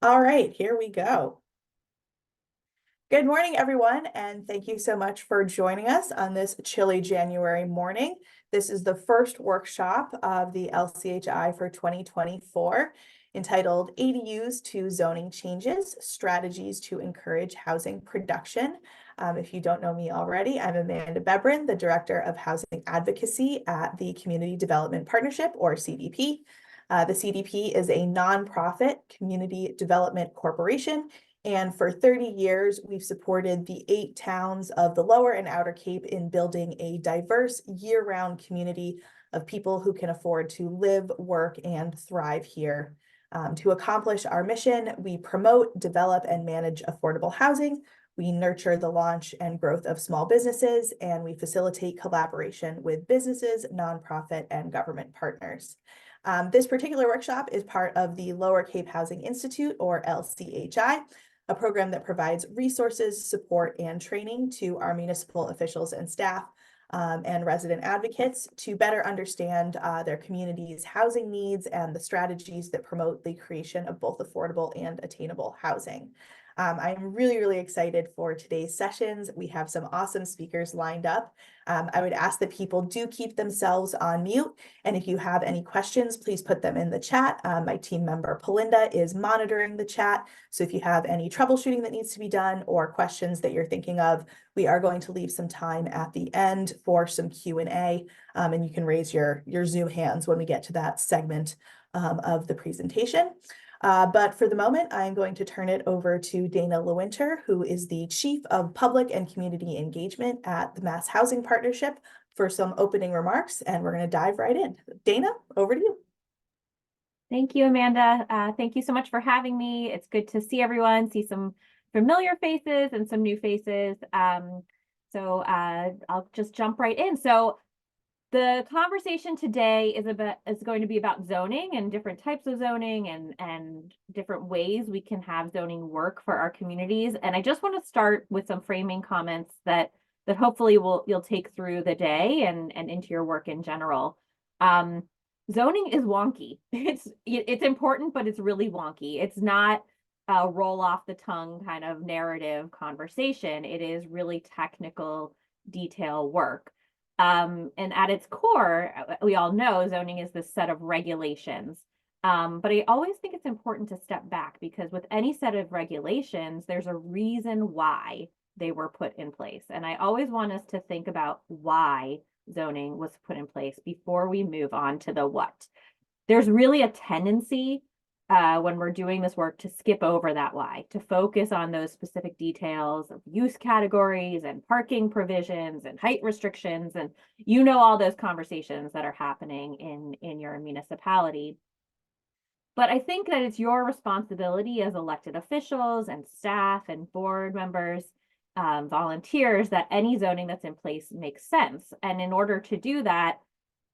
All right, here we go. Good morning, everyone, and thank you so much for joining us on this chilly January morning. This is the first workshop of the LCHI for 2024, entitled ADUs to Zoning Changes, Strategies to Encourage Housing Production. If you don't know me already, I'm Amanda Bebrin, the Director of Housing Advocacy at the Community Development Partnership, or CDP. The CDP is a nonprofit community development corporation, and for 30 years, we've supported the 8 towns of the Lower and Outer Cape in building a diverse year-round community of people who can afford to live, work, and thrive here. To accomplish our mission, we promote, develop, and manage affordable housing. We nurture the launch and growth of small businesses, and we facilitate collaboration with businesses, nonprofit, and government partners. This particular workshop is part of the Lower Cape Housing Institute, or LCHI, a program that provides resources, support, and training to our municipal officials and staff and resident advocates to better understand their community's housing needs and the strategies that promote the creation of both affordable and attainable housing. I'm really excited for today's sessions. We have some awesome speakers lined up. I would ask that people do keep themselves on mute. And if you have any questions, please put them in the chat. My team member, Pelinda, is monitoring the chat. So if you have any troubleshooting that needs to be done or questions that you're thinking of, we are going to leave some time at the end for some Q&A. And you can raise your Zoom hands when we get to that segment of the presentation. But for the moment, I'm going to turn it over to Dana Lewinter, who is the Chief of Public and Community Engagement at the Mass Housing Partnership, for some opening remarks, and we're going to dive right in. Dana, over to you. Thank you, Amanda. Thank you so much for having me. It's good to see everyone, see some familiar faces and some new faces. So I'll just jump right in. So the conversation today is going to be about zoning and different types of zoning and different ways we can have zoning work for our communities. And I just want to start with some framing comments that hopefully you'll take through the day and into your work in general. Zoning is wonky. It's important, but it's really wonky. It's not a roll off the tongue kind of narrative conversation. It is really technical detail work. And at its core, we all know zoning is this set of regulations. But I always think it's important to step back, because with any set of regulations, there's a reason why they were put in place. And I always want us to think about why zoning was put in place before we move on to the what. There's really a tendency when we're doing this work to skip over that why, to focus on those specific details of use categories and parking provisions and height restrictions. And you know all those conversations that are happening in your municipality. But I think that it's your responsibility as elected officials and staff and board members, volunteers, that any zoning that's in place makes sense. And in order to do that,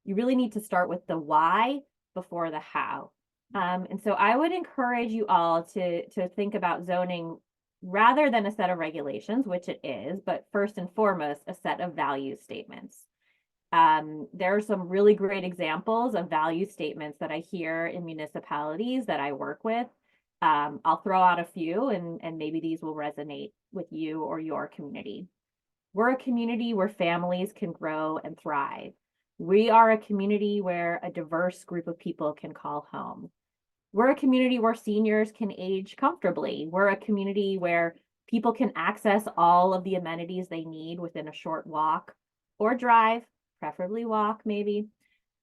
you really need to start with the why before the how. And so I would encourage you all to think about zoning rather than a set of regulations, which it is, but first and foremost, a set of value statements. There are some really great examples of value statements that I hear in municipalities that I work with. I'll throw out a few, and maybe these will resonate with you or your community. We're a community where families can grow and thrive. We are a community where a diverse group of people can call home. We're a community where seniors can age comfortably. We're a community where people can access all of the amenities they need within a short walk or drive, preferably walk maybe.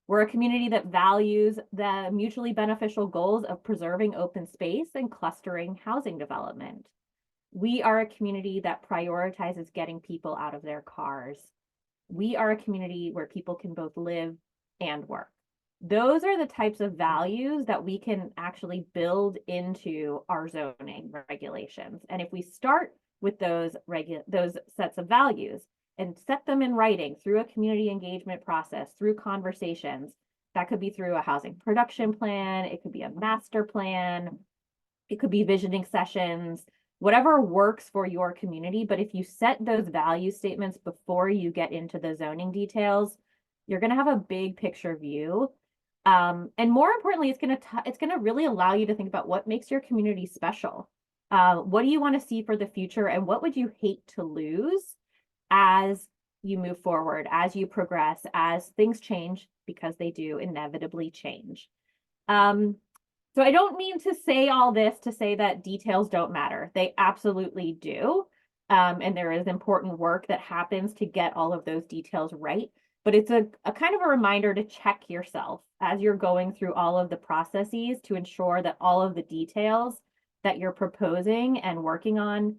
We're a community that values the mutually beneficial goals of preserving open space and clustering housing development. We are a community that prioritizes getting people out of their cars. We are a community where people can both live and work. Those are the types of values that we can actually build into our zoning regulations. And if we start with those sets of values and set them in writing through a community engagement process, through conversations, that could be through a housing production plan, it could be a master plan, it could be visioning sessions, whatever works for your community. But if you set those value statements before you get into the zoning details, you're going to have a big picture view And more importantly, it's gonna really allow you to think about what makes your community special. What do you want to see for the future, and what would you hate to lose as you move forward, as you progress, as things change, because they do inevitably change. So I don't mean to say all this to say that details don't matter. They absolutely do. And there is important work that happens to get all of those details right. But it's a kind of a reminder to check yourself as you're going through all of the processes to ensure that all of the details that you're proposing and working on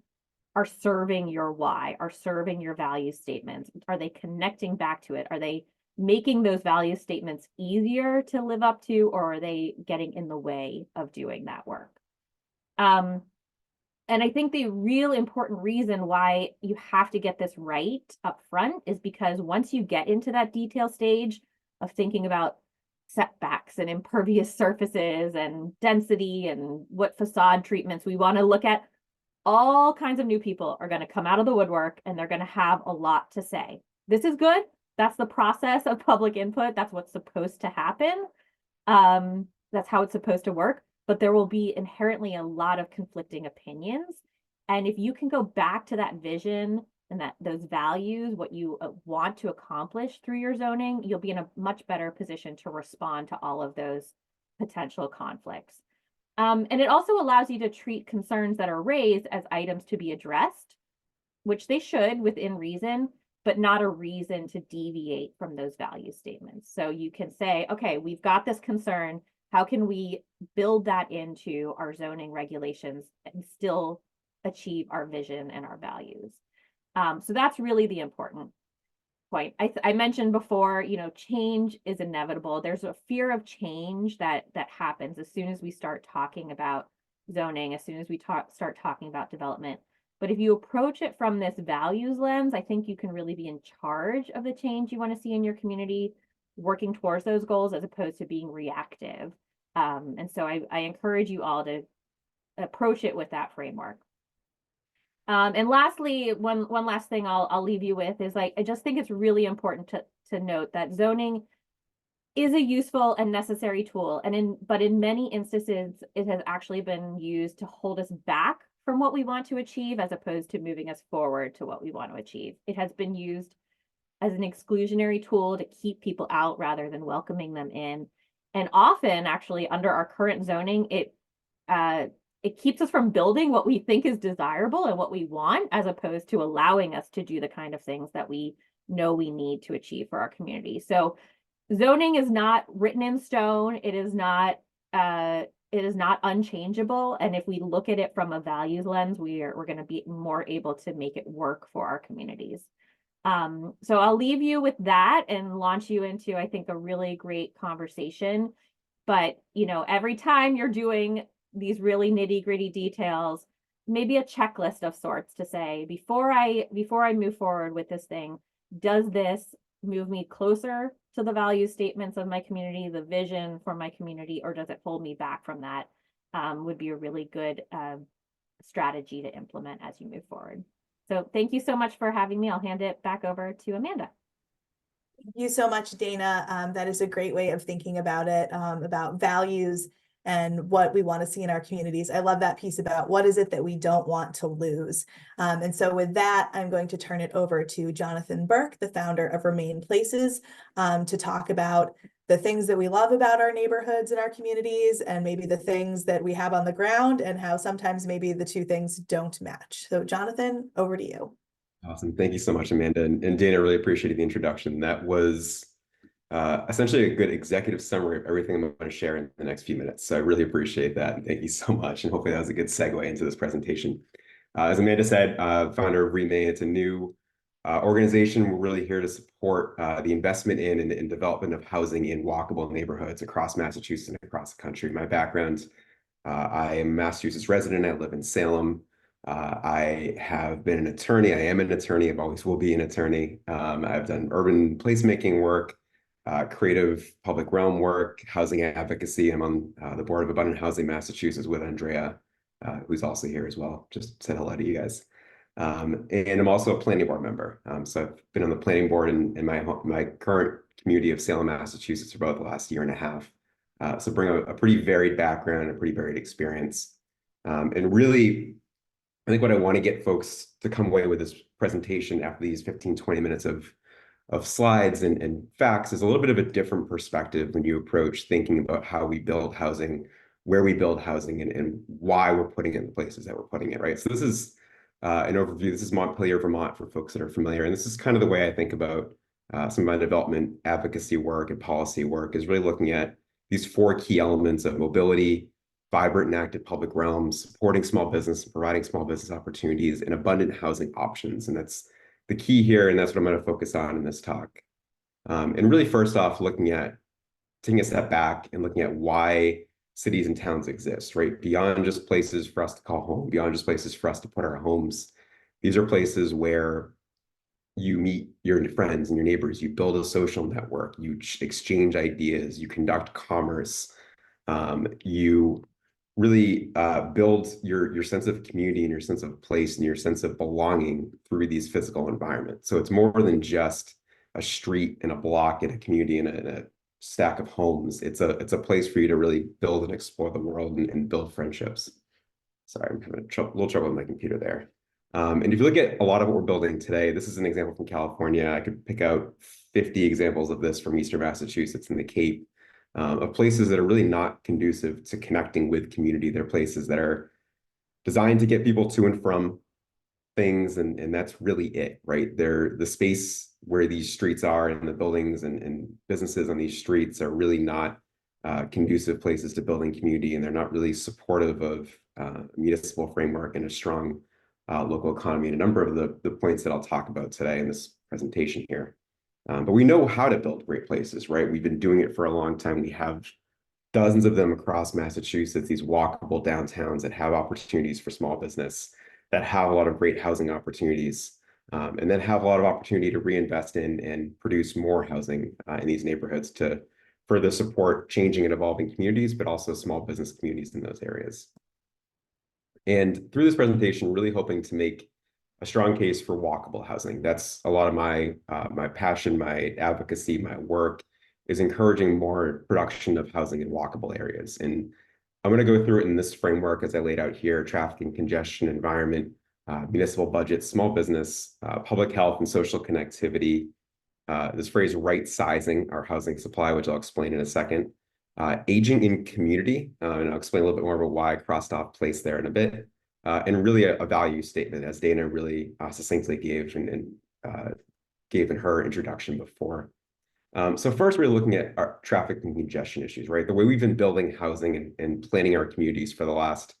are serving your why, are serving your value statements. Are they connecting back to it? Are they making those value statements easier to live up to, or are they getting in the way of doing that work? And I think the real important reason why you have to get this right up front is because once you get into that detail stage of thinking about setbacks and impervious surfaces and density and what facade treatments we want to look at, all kinds of new people are going to come out of the woodwork and they're going to have a lot to say. This is good. That's the process of public input. That's what's supposed to happen. That's how it's supposed to work. But there will be inherently a lot of conflicting opinions. And if you can go back to that vision and those values, what you want to accomplish through your zoning, you'll be in a much better position to respond to all of those potential conflicts. And it also allows you to treat concerns that are raised as items to be addressed, which they should within reason, but not a reason to deviate from those value statements. So you can say, okay, we've got this concern. How can we build that into our zoning regulations and still achieve our vision and our values? So that's really the important point. I mentioned before, change is inevitable. There's a fear of change that happens as soon as we start talking about zoning, as soon as we start talking about development. But if you approach it from this values lens, I think you can really be in charge of the change you want to see in your community, working towards those goals as opposed to being reactive. And so I encourage you all to approach it with that framework. And lastly, one last thing I'll leave you with is I just think it's really important to note that zoning is a useful and necessary tool. But in many instances, it has actually been used to hold us back from what we want to achieve as opposed to moving us forward to what we want to achieve. It has been used as an exclusionary tool to keep people out rather than welcoming them in. And often, actually, under our current zoning, it keeps us from building what we think is desirable and what we want, as opposed to allowing us to do the kind of things that we know we need to achieve for our community. So zoning is not written in stone. It is not unchangeable. And if we look at it from a values lens, we're going to be more able to make it work for our communities. So I'll leave you with that and launch you into, I think, a really great conversation. But, every time you're doing these really nitty-gritty details, maybe a checklist of sorts to say, before I move forward with this thing, does this move me closer to the value statements of my community, the vision for my community, or does it hold me back from that? Would be a really good strategy to implement as you move forward. So thank you so much for having me. I'll hand it back over to Amanda. Thank you so much, Dana. That is a great way of thinking about it, about values and what we want to see in our communities. I love that piece about what is it that we don't want to lose. And so with that, I'm going to turn it over to Jonathan Burke, the founder of Remain Places, to talk about the things that we love about our neighborhoods and our communities, and maybe the things that we have on the ground and how sometimes maybe the two things don't match. So Jonathan, over to you. Awesome. Thank you so much, Amanda. And Dana, really appreciated the introduction. That was essentially a good executive summary of everything I'm going to share in the next few minutes. So I really appreciate that. And thank you so much. And hopefully that was a good segue into this presentation. As Amanda said, founder of Remain, it's a new organization. We're really here to support the investment in and development of housing in walkable neighborhoods across Massachusetts and across the country. My background, I am a Massachusetts resident. I live in Salem. I have been an attorney. I am an attorney. I always will be an attorney. I've done urban placemaking work, creative public realm work, housing advocacy. I'm on the board of Abundant Housing Massachusetts with Andrea, who's also here as well. Just said hello to you guys. And I'm also a planning board member. So I've been on the planning board in my current community of Salem, Massachusetts for about the last year and a half. So bring a pretty varied background, a pretty varied experience. And really, I think what I want to get folks to come away with this presentation after these 15, 20 minutes of slides and facts is a little bit of a different perspective when you approach thinking about how we build housing, where we build housing, and why we're putting it in the places that we're putting it, right? So this is an overview. This is Montpelier, Vermont, for folks that are familiar. And this is kind of the way I think about some of my development advocacy work and policy work, is really looking at these 4 key elements of mobility, vibrant and active public realms, supporting small business, providing small business opportunities, and abundant housing options. And that's the key here, and that's what I'm going to focus on in this talk. And really, first off, taking a step back and looking at why cities and towns exist, right? Beyond just places for us to call home, beyond just places for us to put our homes. These are places where you meet your friends and your neighbors, you build a social network, you exchange ideas, you conduct commerce, you really build your sense of community and your sense of place and your sense of belonging through these physical environments. So it's more than just a street and a block and a community and a stack of homes. It's a place for you to really build and explore the world and build friendships. Sorry, I'm having a little trouble with my computer there. And if you look at a lot of what we're building today, this is an example from California. I could pick out 50 examples of this from Eastern Massachusetts and the Cape, of places that are really not conducive to connecting with community. They're places that are designed to get people to and from things, and that's really it, right? They're the space where these streets are, and the buildings and businesses on these streets are really not conducive places to building community, and they're not really supportive of a municipal framework and a strong local economy, and a number of the points that I'll talk about today in this presentation here. But we know how to build great places, right? We've been doing it for a long time. We have dozens of them across Massachusetts, these walkable downtowns that have opportunities for small business, that have a lot of great housing opportunities, and then have a lot of opportunity to reinvest in and produce more housing in these neighborhoods to further support changing and evolving communities, but also small business communities in those areas. And through this presentation, really hoping to make a strong case for walkable housing. That's a lot of my passion, my advocacy, my work, is encouraging more production of housing in walkable areas. And I'm going to go through it in this framework as I laid out here: traffic and congestion, environment, municipal budgets, small business, public health and social connectivity, this phrase right sizing our housing supply, which I'll explain in a second, aging in community, and I'll explain a little bit more about why I crossed off place there in a bit, and really a value statement, as Dana really succinctly gave gave in her introduction before. So first, we're looking at our traffic and congestion issues, right? The way we've been building housing and planning our communities for the last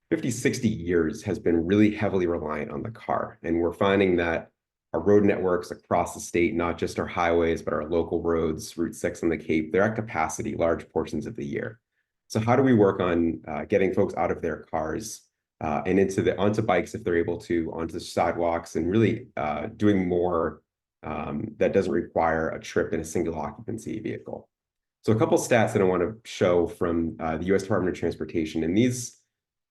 50, 60 years has been really heavily reliant on the car. And we're finding that our road networks across the state, not just our highways, but our local roads, Route 6 on the Cape, they're at capacity large portions of the year. So how do we work on getting folks out of their cars and onto bikes if they're able to, onto sidewalks, and really doing more that doesn't require a trip in a single occupancy vehicle? So a couple stats that I want to show from the U.S. Department of Transportation, and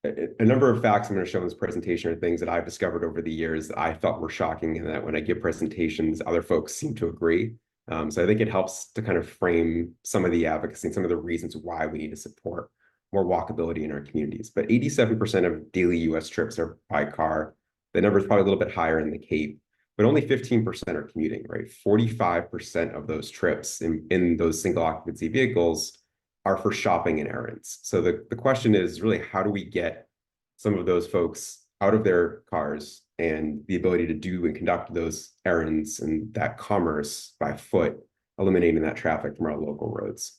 a number of facts I'm going to show in this presentation are things that I've discovered over the years that I felt were shocking, and that when I give presentations, other folks seem to agree. So I think it helps to kind of frame some of the advocacy and some of the reasons why we need to support more walkability in our communities. But 87% of daily U.S. trips are by car. The number is probably a little bit higher in the Cape, but only 15% are commuting, right? 45% of those trips in those single occupancy vehicles are for shopping and errands. So the question is really, how do we get some of those folks out of their cars and the ability to do and conduct those errands and that commerce by foot, eliminating that traffic from our local roads?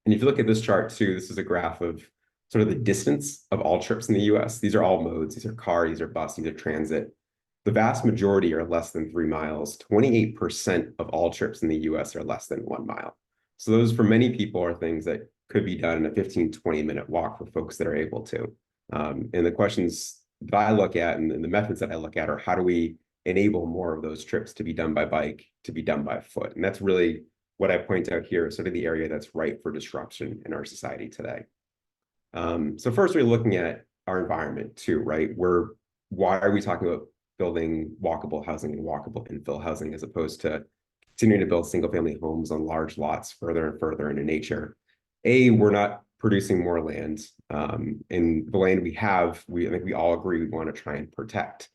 And if you look at this chart too, this is a graph of sort of the distance of all trips in the US. These are all modes. These are car, these are bus, these are transit. The vast majority are less than 3 miles. 28% of all trips in the US are less than 1 mile. So those, for many people, are things that could be done in a 15, 20-minute walk for folks that are able to. And the questions that I look at and the methods that I look at are, how do we enable more of those trips to be done by bike, to be done by foot? And that's really what I point out here, sort of the area that's ripe for disruption in our society today. So first, we're looking at our environment too, right? Why are we talking about building walkable housing and walkable infill housing as opposed to continuing to build single family homes on large lots further and further into nature? we're not producing more land. And the land we have, I think we all agree we want to try and protect.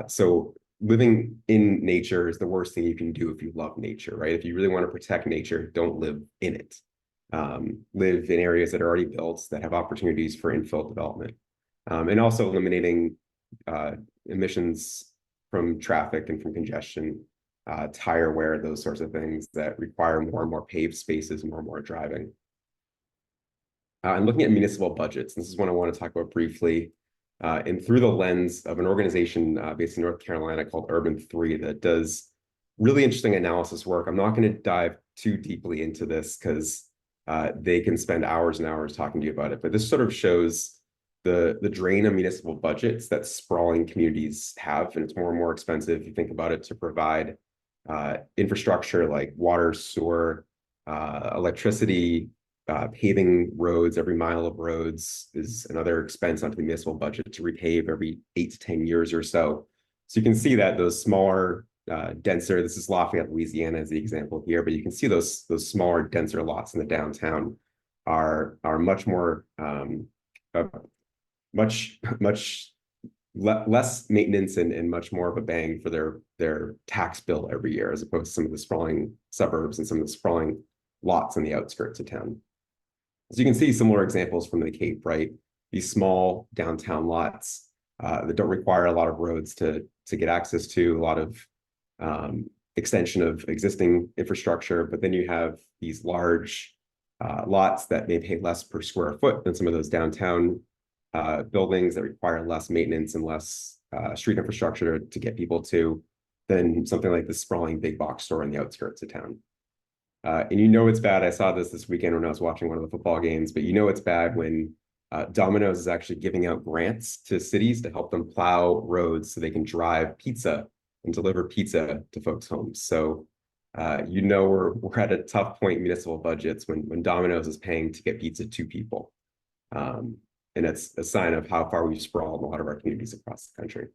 So living in nature is the worst thing you can do if you love nature, right? If you really want to protect nature, don't live in it. Live in areas that are already built, that have opportunities for infill development. And also eliminating emissions from traffic and from congestion, tire wear, those sorts of things that require more and more paved spaces, more and more driving. And looking at municipal budgets, this is one I want to talk about briefly, and through the lens of an organization based in North Carolina called Urban 3 that does really interesting analysis work. I'm not going to dive too deeply into this because they can spend hours and hours talking to you about it, but this sort of shows the drain of municipal budgets that sprawling communities have, and it's more and more expensive, if you think about it, to provide infrastructure like water, sewer, electricity, paving roads. Every mile of roads is another expense onto the municipal budget to repave every 8 to 10 years or so. So you can see that those smaller, denser, this is Lafayette, Louisiana as the example here, but you can see those smaller, denser lots in the downtown are much more, much less maintenance and much more of a bang for their tax bill every year, as opposed to some of the sprawling suburbs and some of the sprawling lots on the outskirts of town. So you can see similar examples from the Cape, right? These small downtown lots that don't require a lot of roads to get access to, a lot of extension of existing infrastructure, but then you have these large lots that may pay less per square foot than some of those downtown buildings that require less maintenance and less street infrastructure to get people to than something like the sprawling big box store on the outskirts of town. And you know it's bad. I saw this weekend when I was watching one of the football games, but you know it's bad when Domino's is actually giving out grants to cities to help them plow roads so they can drive pizza and deliver pizza to folks' homes. So you know we're at a tough point in municipal budgets when Domino's is paying to get pizza to people. And it's a sign of how far we've sprawled in a lot of our communities across the country.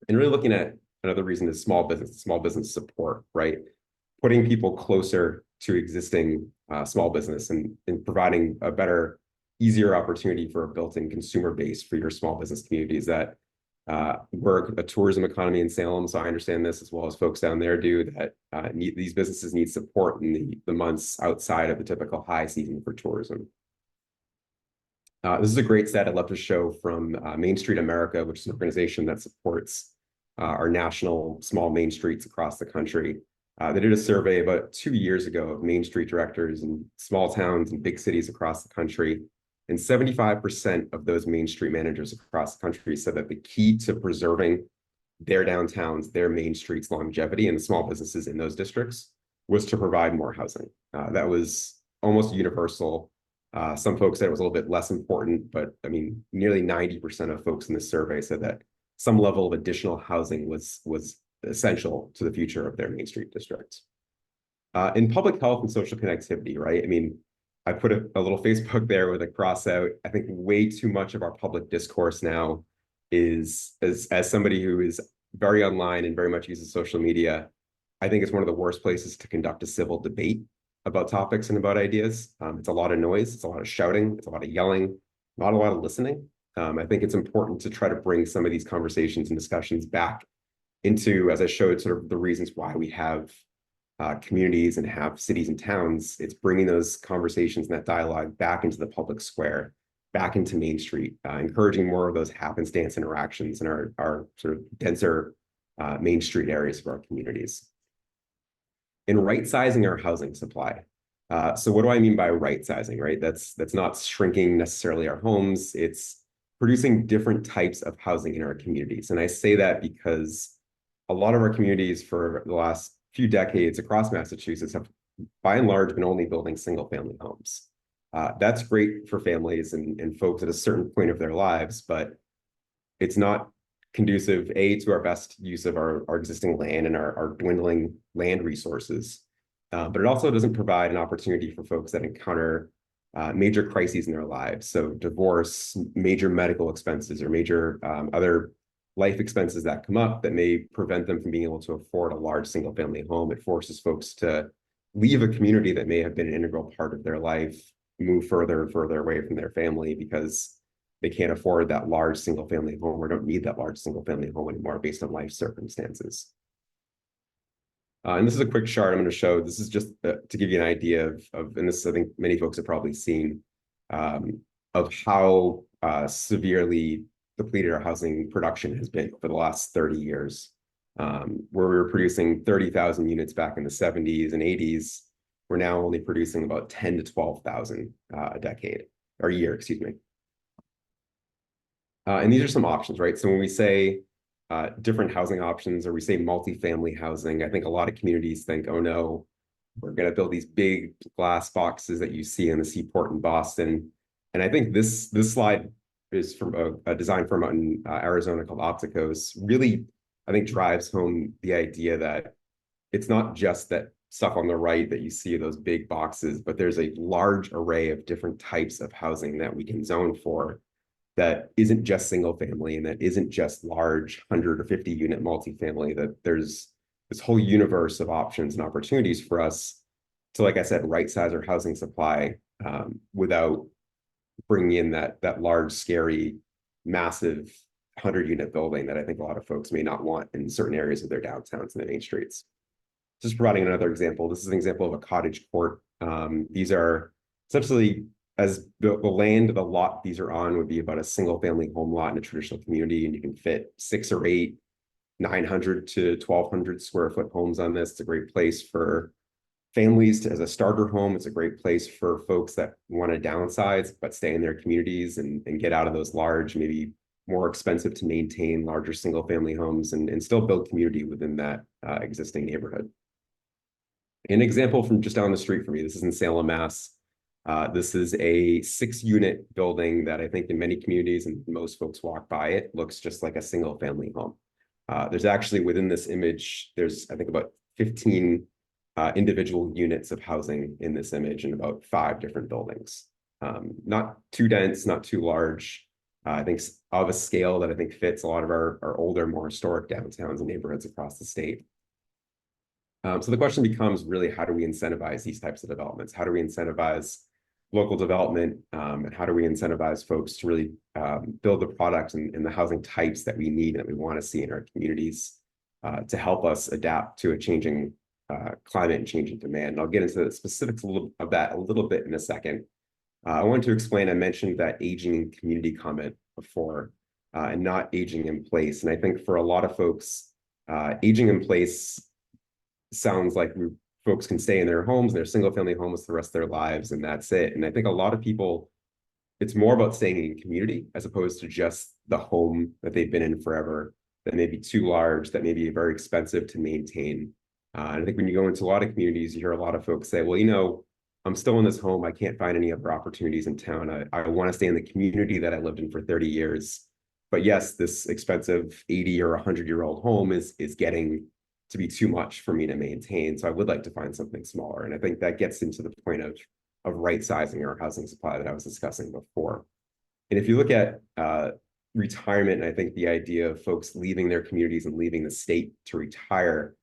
And really looking at another reason is small business support, right? Putting people closer to existing small business and providing a better, easier opportunity for a built-in consumer base for your small business communities that we're a tourism economy in Salem, so I understand this as well as folks down there do, that these businesses need support in the months outside of the typical high season for tourism. This is a great set I'd love to show from Main Street America, which is an organization that supports our national small main streets across the country. They did a survey about 2 years ago of Main Street directors in small towns and big cities across the country. And 75% of those Main Street managers across the country said that the key to preserving their downtowns, their main streets longevity and the small businesses in those districts was to provide more housing. That was almost universal. Some folks said it was a little bit less important, but I mean, nearly 90% of folks in this survey said that some level of additional housing was essential to the future of their Main Street districts. In public health and social connectivity, right? I mean, I put a little Facebook there with a cross out. I think way too much of our public discourse now is, as somebody who is very online and very much uses social media, I think it's one of the worst places to conduct a civil debate about topics and about ideas. It's a lot of noise, it's a lot of shouting, it's a lot of yelling, not a lot of listening. I think it's important to try to bring some of these conversations and discussions back into, as I showed, sort of the reasons why we have communities and have cities and towns. It's bringing those conversations and that dialogue back into the public square, back into Main Street, encouraging more of those happenstance interactions in our sort of denser Main Street areas of our communities. In right-sizing our housing supply. So what do I mean by right-sizing, right? That's not shrinking necessarily our homes, it's producing different types of housing in our communities. And I say that because a lot of our communities for the last few decades across Massachusetts have, by and large, been only building single-family homes. That's great for families and folks at a certain point of their lives, but it's not conducive, to our best use of our existing land and our dwindling land resources. But it also doesn't provide an opportunity for folks that encounter major crises in their lives. So divorce, major medical expenses, or major other life expenses that come up that may prevent them from being able to afford a large single family home. It forces folks to leave a community that may have been an integral part of their life move further and further away from their family because they can't afford that large single family home or don't need that large single family home anymore based on life circumstances. And this is a quick chart I'm going to show. This is just to give you an idea of, and this I think many folks have probably seen, of how severely depleted our housing production has been for the last 30 years. Where we were producing 30,000 units back in the 70s and 80s, we're now only producing about 10 to 12,000 a decade, or a year, excuse me. And these are some options, right? So when we say different housing options, or we say multifamily housing, I think a lot of communities think, oh no, we're going to build these big glass boxes that you see in the Seaport in Boston. And I think this slide is from a design firm out in Arizona called Opticos, really, I think, drives home the idea that it's not just that stuff on the right that you see, those big boxes, but there's a large array of different types of housing that we can zone for that isn't just single family and that isn't just large 100 or 50 unit multifamily, that there's this whole universe of options and opportunities for us to, like I said, right size our housing supply without bringing in that large, scary, massive 100-unit building that I think a lot of folks may not want in certain areas of their downtowns and their main streets. Just providing another example, this is an example of a cottage court. These are essentially, as the land, the lot these are on would be about a single family home lot in a traditional community, and you can fit 6 or 8 900 to 1,200 square foot homes on this. It's a great place for families as a starter home. It's a great place for folks that want to downsize but stay in their communities and get out of those large, maybe more expensive to maintain larger single family homes and still build community within that existing neighborhood. An example from just down the street from me, this is in Salem, Mass. This is a 6-unit building that I think in many communities, and most folks walk by it, looks just like a single family home. There's actually, within this image, there's, I think, about 15 individual units of housing in this image in about 5 different buildings. Not too dense, not too large. I think of a scale that I think fits a lot of our older, more historic downtowns and neighborhoods across the state. So the question becomes really, how do we incentivize these types of developments? How do we incentivize local development? And how do we incentivize folks to really build the products and the housing types that we need and that we want to see in our communities to help us adapt to a changing climate and changing demand? And I'll get into the specifics of that a little bit in a second. I wanted to explain, I mentioned that aging in community comment before and not aging in place. And I think for a lot of folks, aging in place sounds like folks can stay in their homes, their single family homes the rest of their lives, and that's it. And I think a lot of people, it's more about staying in community as opposed to just the home that they've been in forever, that may be too large, that may be very expensive to maintain. And I think when you go into a lot of communities, you hear a lot of folks say, well, you know, I'm still in this home. I can't find any other opportunities in town. I want to stay in the community that I lived in for 30 years. But yes, this expensive 80 or 100-year-old home is getting to be too much for me to maintain. So I would like to find something smaller. And I think that gets into the point of right sizing our housing supply that I was discussing before. And if you look at retirement, and I think the idea of folks leaving their communities and leaving the state to retire,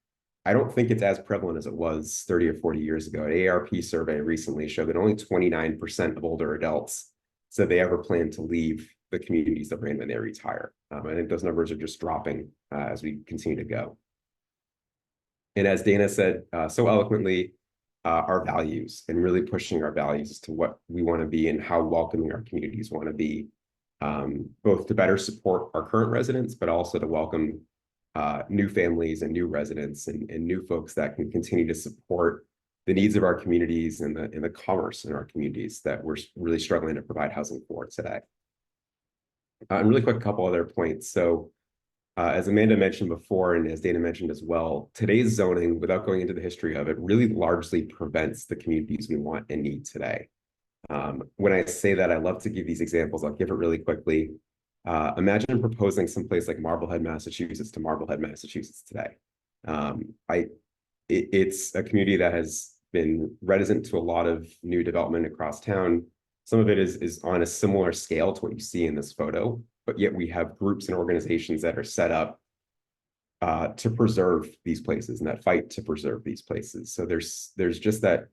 I don't think it's as prevalent as it was 30 or 40 years ago. An AARP survey recently showed that only 29% of older adults said they ever plan to leave the communities that they're in when they retire. I think those numbers are just dropping as we continue to go. And as Dana said so eloquently, our values, and really pushing our values as to what we want to be and how welcoming our communities want to be, both to better support our current residents, but also to welcome new families and new residents and new folks that can continue to support the needs of our communities and the commerce in our communities that we're really struggling to provide housing for today. And really quick, a couple other points. So as Amanda mentioned before, and as Dana mentioned as well, today's zoning, without going into the history of it, really largely prevents the communities we want and need today. When I say that, I love to give these examples. I'll give it really quickly. Imagine proposing someplace like Marblehead, Massachusetts to Marblehead, Massachusetts today. It's a community that has been reticent to a lot of new development across town. Some of it is on a similar scale to what you see in this photo, but yet we have groups and organizations that are set up to preserve these places and that fight to preserve these places. So there's just that,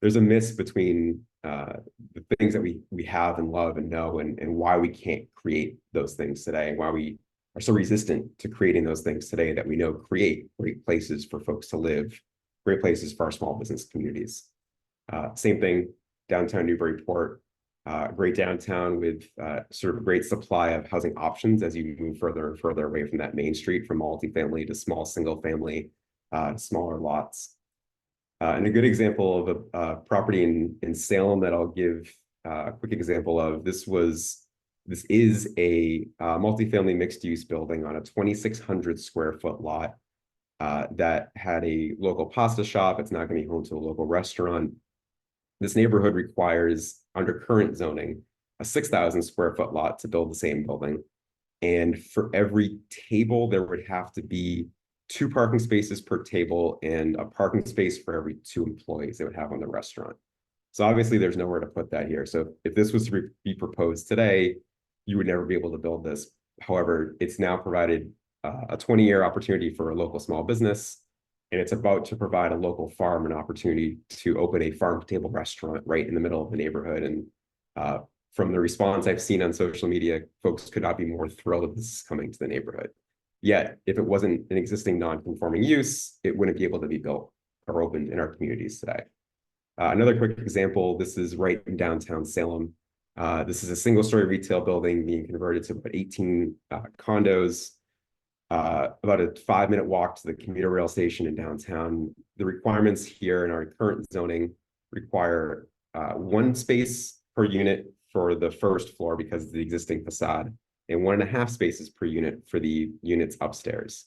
there's a miss between the things that we have and love and know, and why we can't create those things today, and why we are so resistant to creating those things today that we know create great places for folks to live, great places for our small business communities. Same thing, downtown Newburyport, great downtown with sort of a great supply of housing options as you move further and further away from that main street, from multifamily to small single family, smaller lots. And a good example of a property in Salem that I'll give a quick example of. This is a multifamily mixed use building on a 2,600 square foot lot that had a local pasta shop. It's now going to be home to a local restaurant. This neighborhood requires, under current zoning, a 6,000 square foot lot to build the same building. And for every table, there would have to be 2 parking spaces per table and a parking space for every 2 employees they would have on the restaurant. So obviously there's nowhere to put that here. So if this was to be proposed today, you would never be able to build this. However, it's now provided a 20-year opportunity for a local small business, and it's about to provide a local farm an opportunity to open a farm-to-table restaurant right in the middle of the neighborhood. And from the response I've seen on social media, folks could not be more thrilled that this is coming to the neighborhood. Yet, if it wasn't an existing non-conforming use, it wouldn't be able to be built or opened in our communities today. Another quick example, this is right in downtown Salem. This is a single-story retail building being converted to about 18 condos, about a 5-minute walk to the commuter rail station in downtown. The requirements here in our current zoning require 1 space per unit for the first floor because of the existing facade, and 1.5 spaces per unit for the units upstairs.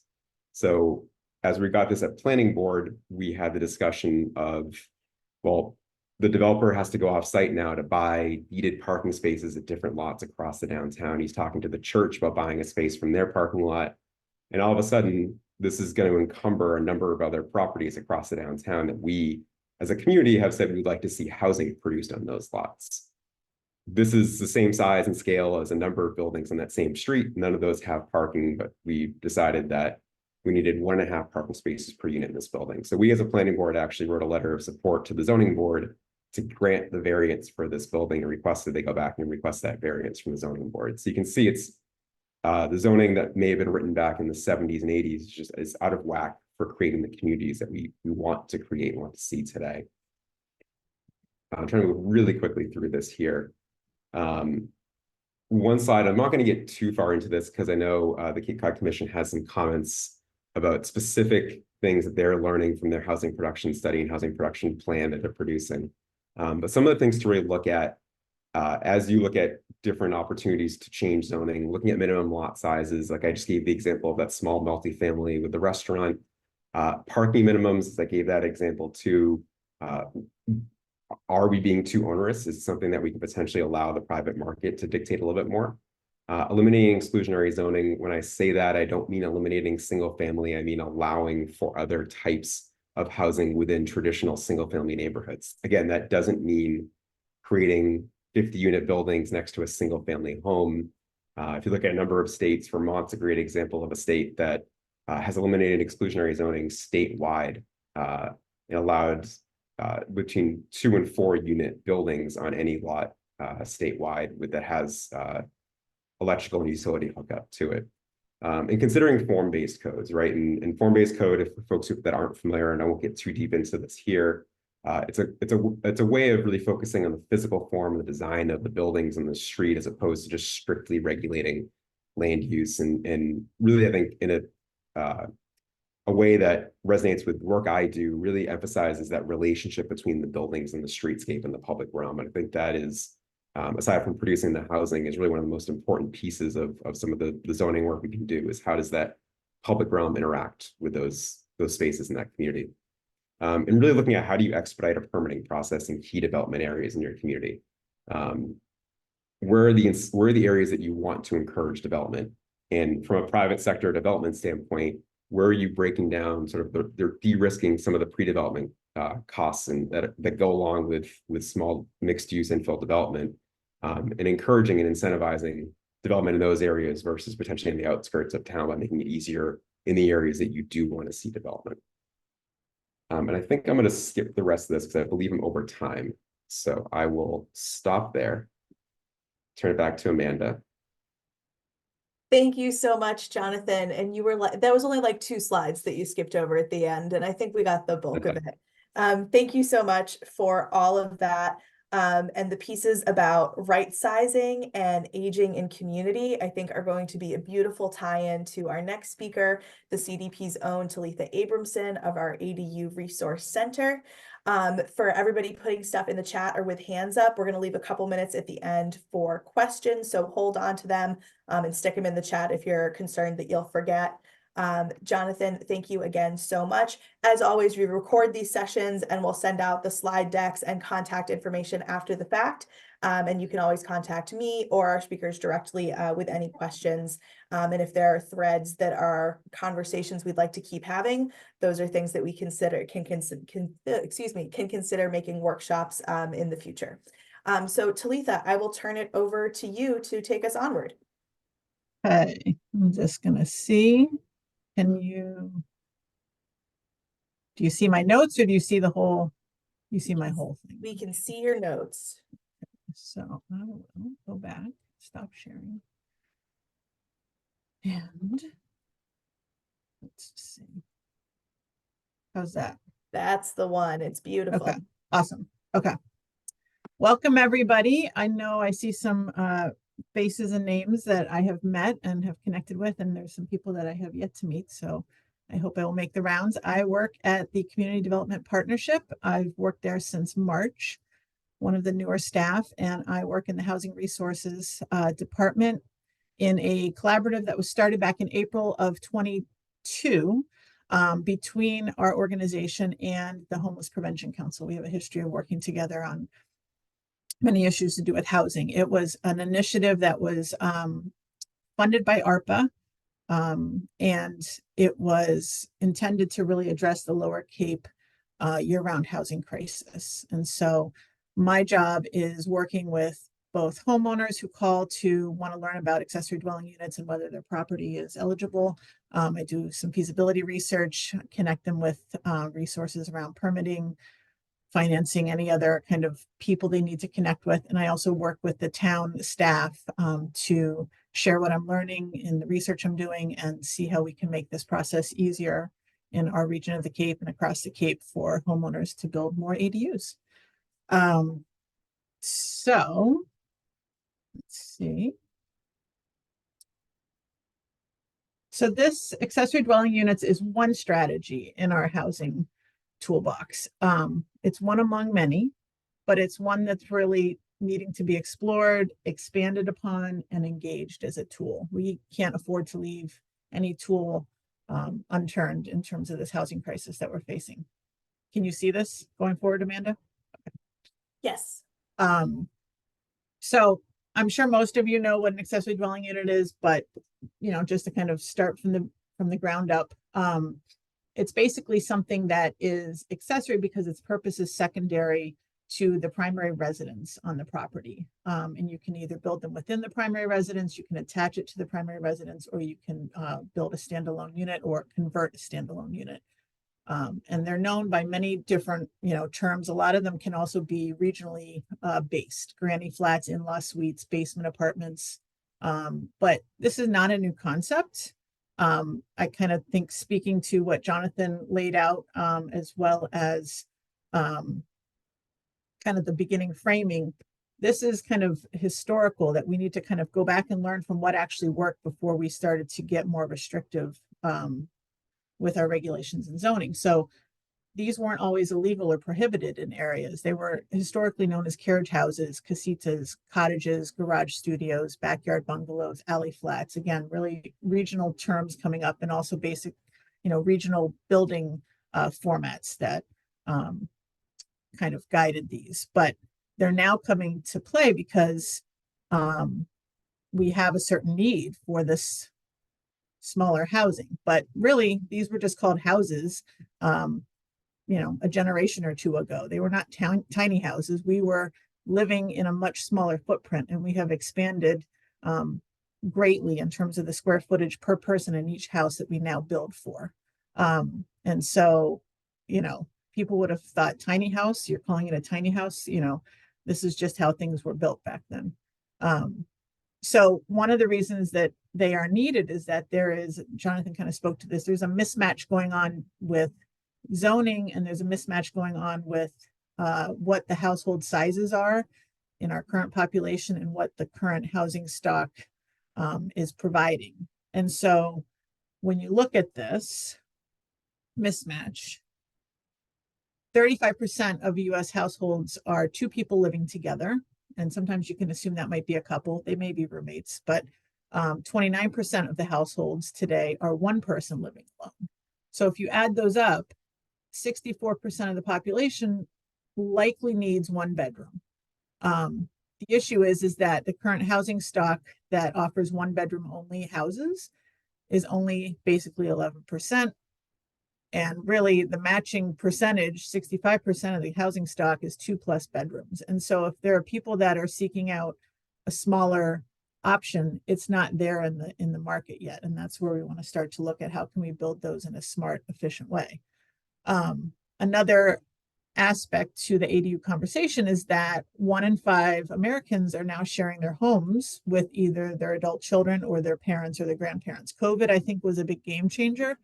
So as we got this at planning board, we had the discussion of, well, the developer has to go off site now to buy deeded parking spaces at different lots across the downtown. He's talking to the church about buying a space from their parking lot. And all of a sudden, this is going to encumber a number of other properties across the downtown that we, as a community, have said we'd like to see housing produced on those lots. This is the same size and scale as a number of buildings on that same street. None of those have parking, but we decided that we needed 1.5 parking spaces per unit in this building. So we as a planning board actually wrote a letter of support to the zoning board to grant the variance for this building and requested they go back and request that variance from the zoning board. So you can see it's the zoning that may have been written back in the 70s and 80s just is out of whack for creating the communities that we want to create and want to see today. I'm trying to move really quickly through this here. One slide, I'm not going to get too far into this because I know the Cape Cod Commission has some comments about specific things that they're learning from their housing production study and housing production plan that they're producing. But some of the things to really look at as you look at different opportunities to change zoning, looking at minimum lot sizes, like I just gave the example of that small multifamily with the restaurant, parking minimums, as I gave that example too. Are we being too onerous? Is it something that we can potentially allow the private market to dictate a little bit more? Eliminating exclusionary zoning, when I say that, I don't mean eliminating single family, I mean allowing for other types of housing within traditional single family neighborhoods. Again, that doesn't mean creating 50-unit buildings next to a single family home. If you look at a number of states, Vermont's a great example of a state that has eliminated exclusionary zoning statewide and allowed between 2 and 4 unit buildings on any lot statewide that has electrical and utility hookup to it. And considering form-based codes, right? And form-based code, if for folks that aren't familiar, and I won't get too deep into this here, it's a way of really focusing on the physical form and the design of the buildings and the street as opposed to just strictly regulating land use. And really, I think in a way that resonates with work I do, really emphasizes that relationship between the buildings and the streetscape and the public realm. And I think that is, aside from producing the housing, is really one of the most important pieces of some of the zoning work we can do, is how does that public realm interact with those spaces in that community. And really looking at how do you expedite a permitting process in key development areas in your community. Where are the areas that you want to encourage development? And from a private sector development standpoint, where are you breaking down sort of they're de-risking some of the pre-development costs and that go along with small mixed-use infill development, and encouraging and incentivizing development in those areas versus potentially in the outskirts of town by making it easier in the areas that you do want to see development. And I think I'm going to skip the rest of this because I believe I'm over time. So I will stop there, turn it back to Amanda. Thank you so much, Jonathan. And you were like, that was only like 2 slides that you skipped over at the end, and I think we got the bulk of it. Thank you so much for all of that. And the pieces about right sizing and aging in community, I think are going to be a beautiful tie-in to our next speaker, the CDP's own Talitha Abramsen of our ADU Resource Center. For everybody putting stuff in the chat or with hands up, we're going to leave a couple minutes at the end for questions, so hold on to them and stick them in the chat if you're concerned that you'll forget. Jonathan, thank you again so much. As always, we record these sessions and we'll send out the slide decks and contact information after the fact. And you can always contact me or our speakers directly with any questions. And if there are threads that are conversations we'd like to keep having, those are things that we can consider making workshops in the future. So Talitha, I will turn it over to you to take us onward. Okay, I'm just gonna see. Do you see my notes or do you see the whole, you see my whole thing? We can see your notes. So I will go back, stop sharing. And let's see. How's that? That's the one. It's beautiful. Okay, awesome. Okay. Welcome, everybody. I know I see some faces and names that I have met and have connected with, and there's some people that I have yet to meet. So I hope I will make the rounds. I work at the Community Development Partnership. I've worked there since March, one of the newer staff, and I work in the Housing Resources Department in a collaborative that was started back in April of 22 between our organization and the Homeless Prevention Council. We have a history of working together on many issues to do with housing. It was an initiative that was funded by ARPA, and it was intended to really address the Lower Cape year-round housing crisis. And so my job is working with both homeowners who call to want to learn about accessory dwelling units and whether their property is eligible. I do some feasibility research, connect them with resources around permitting, financing, any other kind of people they need to connect with. And I also work with the town staff to share what I'm learning in the research I'm doing and see how we can make this process easier in our region of the Cape and across the Cape for homeowners to build more ADUs. So let's see. So this accessory dwelling units is one strategy in our housing toolbox. It's one among many, but it's one that's really needing to be explored, expanded upon, and engaged as a tool. We can't afford to leave any tool unturned in terms of this housing crisis that we're facing. Can you see this going forward, Amanda? Yes. So I'm sure most of you know what an accessory dwelling unit is, but just to kind of start from the ground up, it's basically something that is accessory because its purpose is secondary to the primary residence on the property. And you can either build them within the primary residence, you can attach it to the primary residence, or you can build a standalone unit or convert a standalone unit. And they're known by many different, terms. A lot of them can also be regionally based: granny flats, in-law suites, basement apartments. But this is not a new concept. I kind of think, speaking to what Jonathan laid out, as well as kind of the beginning framing, this is kind of historical, that we need to kind of go back and learn from what actually worked before we started to get more restrictive with our regulations and zoning. So these weren't always illegal or prohibited in areas. They were historically known as carriage houses, casitas, cottages, garage studios, backyard bungalows, alley flats. Again, really regional terms coming up, and also basic, regional building formats that kind of guided these. But they're now coming to play because we have a certain need for this smaller housing. But really, these were just called houses a generation or two ago. They were not tiny houses. We were living in a much smaller footprint, and we have expanded greatly in terms of the square footage per person in each house that we now build for. And so, people would have thought tiny house, you're calling it a tiny house, This is just how things were built back then. So one of the reasons that they are needed is that there is, Jonathan kind of spoke to this, there's a mismatch going on with zoning, and there's a mismatch going on with what the household sizes are in our current population and what the current housing stock is providing. And so when you look at this mismatch, 35% of US households are two people living together. And sometimes you can assume that might be a couple, they may be roommates, but 29% of the households today are one person living alone. So if you add those up, 64% of the population likely needs one bedroom. The issue is that the current housing stock that offers one bedroom only houses is only basically 11%. And really the matching percentage, 65% of the housing stock is 2+ bedrooms. And so if there are people that are seeking out a smaller option, it's not there in the market yet. And that's where we want to start to look at how can we build those in a smart, efficient way. Another aspect to the ADU conversation is that 1 in 5 Americans are now sharing their homes with either their adult children or their parents or their grandparents. COVID, I think, was a big game changer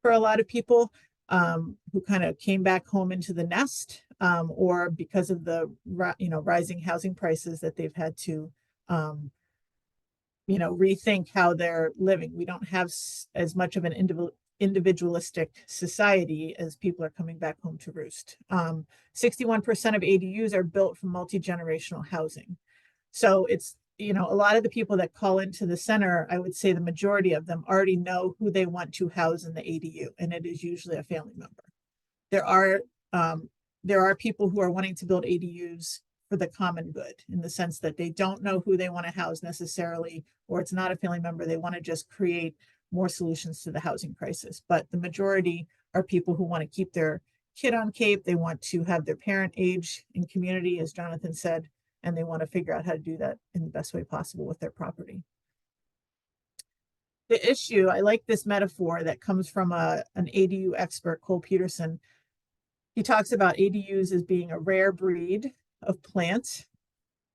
for a lot of people who kind of came back home into the nest, or because of the rising housing prices that they've had to rethink how they're living. We don't have as much of an individualistic society as people are coming back home to roost. 61% of ADUs are built from multi-generational housing. So it's, a lot of the people that call into the center, I would say the majority of them already know who they want to house in the ADU, and it is usually a family member. There are people who are wanting to build ADUs for the common good, in the sense that they don't know who they want to house necessarily, or it's not a family member. They want to just create more solutions to the housing crisis. But the majority are people who want to keep their kid on Cape. They want to have their parent age in community, as Jonathan said, and they want to figure out how to do that in the best way possible with their property. The issue, I like this metaphor that comes from an ADU expert, Cole Peterson. He talks about ADUs as being a rare breed of plant,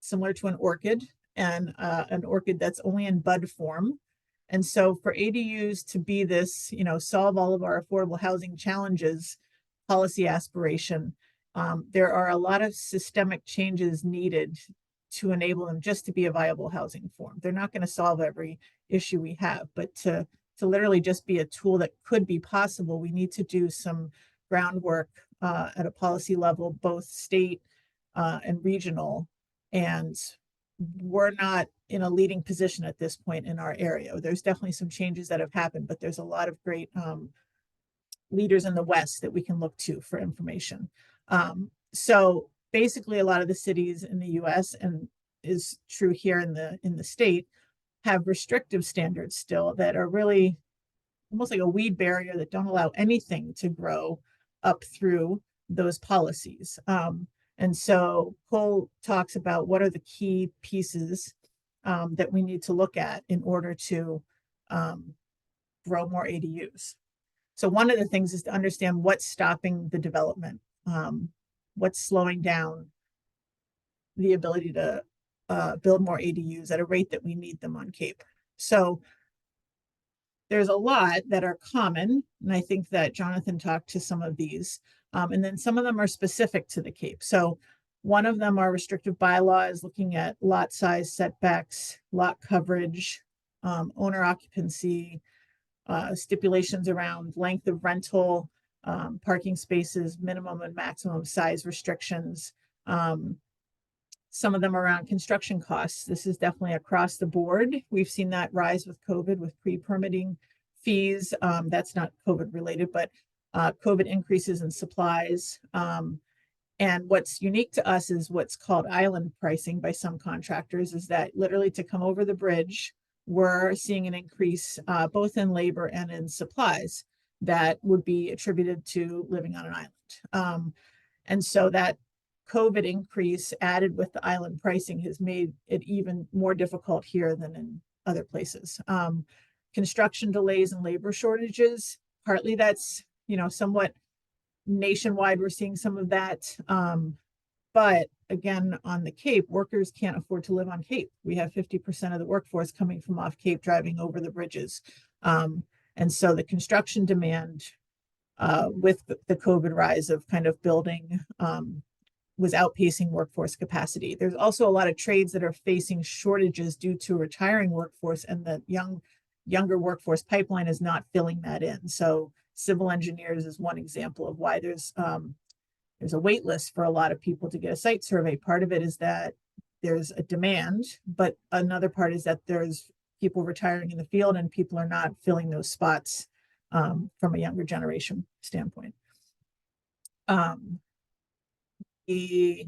similar to an orchid, and an orchid that's only in bud form. And so for ADUs to be this, solve all of our affordable housing challenges, policy aspiration, there are a lot of systemic changes needed to enable them just to be a viable housing form. They're not going to solve every issue we have, but to literally just be a tool that could be possible, we need to do some groundwork at a policy level, both state and regional. And we're not in a leading position at this point in our area. There's definitely some changes that have happened, but there's a lot of great leaders in the West that we can look to for information. So basically a lot of the cities in the US, and is true here in the state, have restrictive standards still that are really almost like a weed barrier that don't allow anything to grow up through those policies. And so Cole talks about what are the key pieces that we need to look at in order to grow more ADUs. So one of the things is to understand what's stopping the development, what's slowing down the ability to build more ADUs at a rate that we need them on Cape. So there's a lot that are common, and I think that Jonathan talked to some of these, and then some of them are specific to the Cape. So one of them are restrictive bylaws, looking at lot size, setbacks, lot coverage, owner occupancy, stipulations around length of rental, parking spaces, minimum and maximum size restrictions. Some of them around construction costs. This is definitely across the board. We've seen that rise with COVID, with pre-permitting fees. That's not COVID related, but COVID increases in supplies. And what's unique to us is what's called island pricing by some contractors, is that literally to come over the bridge, we're seeing an increase both in labor and in supplies that would be attributed to living on an island. And so that COVID increase added with the island pricing has made it even more difficult here than in other places. Construction delays and labor shortages, partly that's, somewhat nationwide. We're seeing some of that. But again, on the Cape, workers can't afford to live on Cape. We have 50% of the workforce coming from off Cape driving over the bridges. And so the construction demand with the COVID rise of kind of building was outpacing workforce capacity. There's also a lot of trades that are facing shortages due to retiring workforce, and the younger workforce pipeline is not filling that in. So civil engineers is one example of why there's a wait list for a lot of people to get a site survey. Part of it is that there's a demand, but another part is that there's people retiring in the field and people are not filling those spots from a younger generation standpoint. The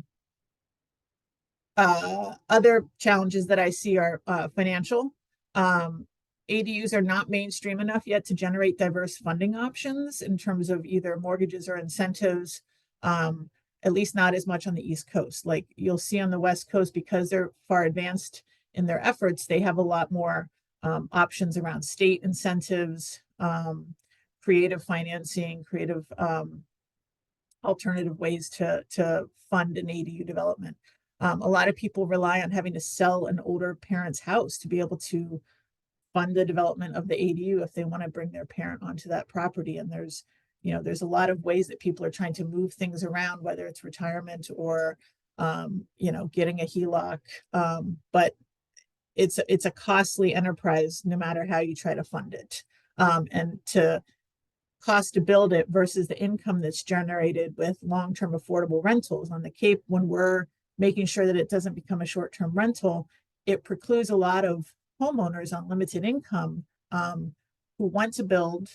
other challenges that I see are financial. ADUs are not mainstream enough yet to generate diverse funding options in terms of either mortgages or incentives, at least not as much on the East Coast. Like you'll see on the West Coast, because they're far advanced in their efforts, they have a lot more options around state incentives, creative financing, creative alternative ways to fund an ADU development. A lot of people rely on having to sell an older parent's house to be able to fund the development of the ADU if they want to bring their parent onto that property. And there's a lot of ways that people are trying to move things around, whether it's retirement or getting a HELOC. But it's a costly enterprise no matter how you try to fund it. And to cost to build it versus the income that's generated with long-term affordable rentals on the Cape, when we're making sure that it doesn't become a short-term rental, it precludes a lot of homeowners on limited income who want to build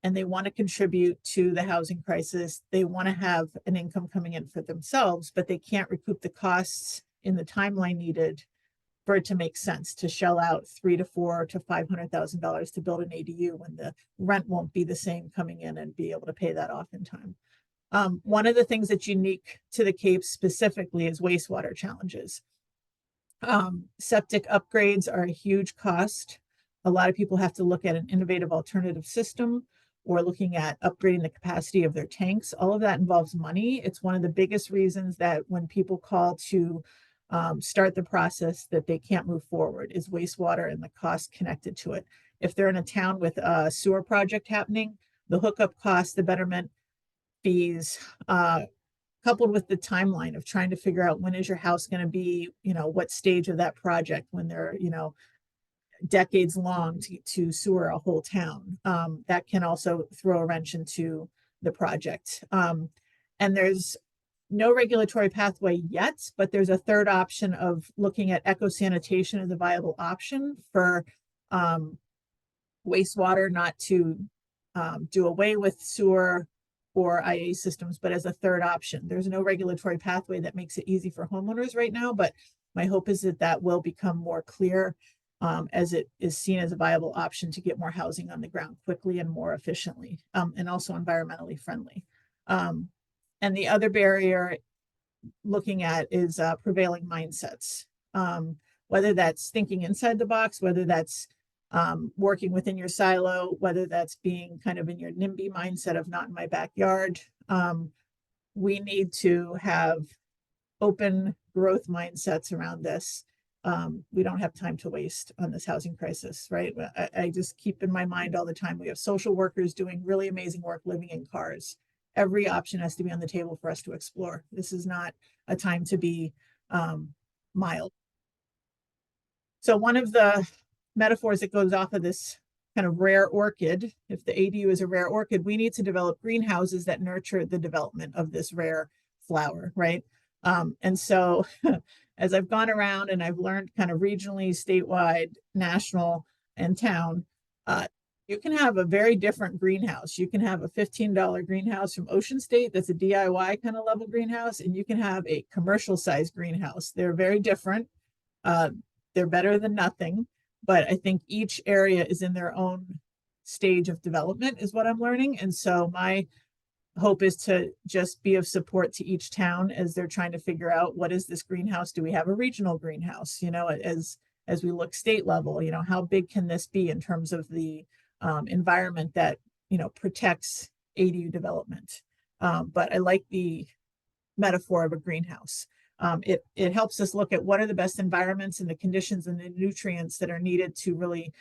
and they want to contribute to the housing crisis. They want to have an income coming in for themselves, but they can't recoup the costs in the timeline needed for it to make sense to shell out $300,000 to $400,000 to $500,000 to build an ADU when the rent won't be the same coming in and be able to pay that off in time. One of the things that's unique to the Cape specifically is wastewater challenges. Septic upgrades are a huge cost. A lot of people have to look at an innovative alternative system or looking at upgrading the capacity of their tanks. All of that involves money. It's one of the biggest reasons that when people call to start the process that they can't move forward is wastewater and the cost connected to it. If they're in a town with a sewer project happening, the hookup costs, the betterment fees, coupled with the timeline of trying to figure out when is your house going to be, what stage of that project when they're, decades long to sewer a whole town. That can also throw a wrench into the project. And there's no regulatory pathway yet, but there's a third option of looking at eco-sanitation as a viable option for wastewater, not to do away with sewer or IA systems, but as a third option. There's no regulatory pathway that makes it easy for homeowners right now, but my hope is that that will become more clear as it is seen as a viable option to get more housing on the ground quickly and more efficiently, and also environmentally friendly. And the other barrier looking at is prevailing mindsets, whether that's thinking inside the box, whether that's working within your silo, whether that's being kind of in your NIMBY mindset of not in my backyard. We need to have open growth mindsets around this. We don't have time to waste on this housing crisis, right? I just keep in my mind all the time, we have social workers doing really amazing work living in cars. Every option has to be on the table for us to explore. This is not a time to be mild. So one of the metaphors that goes off of this kind of rare orchid, if the ADU is a rare orchid, we need to develop greenhouses that nurture the development of this rare flower, right? And so as I've gone around and I've learned kind of regionally, statewide, national, and town, you can have a very different greenhouse. You can have a $15 greenhouse from Ocean State that's a DIY kind of level greenhouse, and you can have a commercial size greenhouse. They're very different. They're better than nothing, but I think each area is in their own stage of development is what I'm learning. And so my hope is to just be of support to each town as they're trying to figure out what is this greenhouse? Do we have a regional greenhouse? As we look state level, how big can this be in terms of the environment that protects ADU development. But I like the metaphor of a greenhouse. It helps us look at what are the best environments and the conditions and the nutrients that are needed to really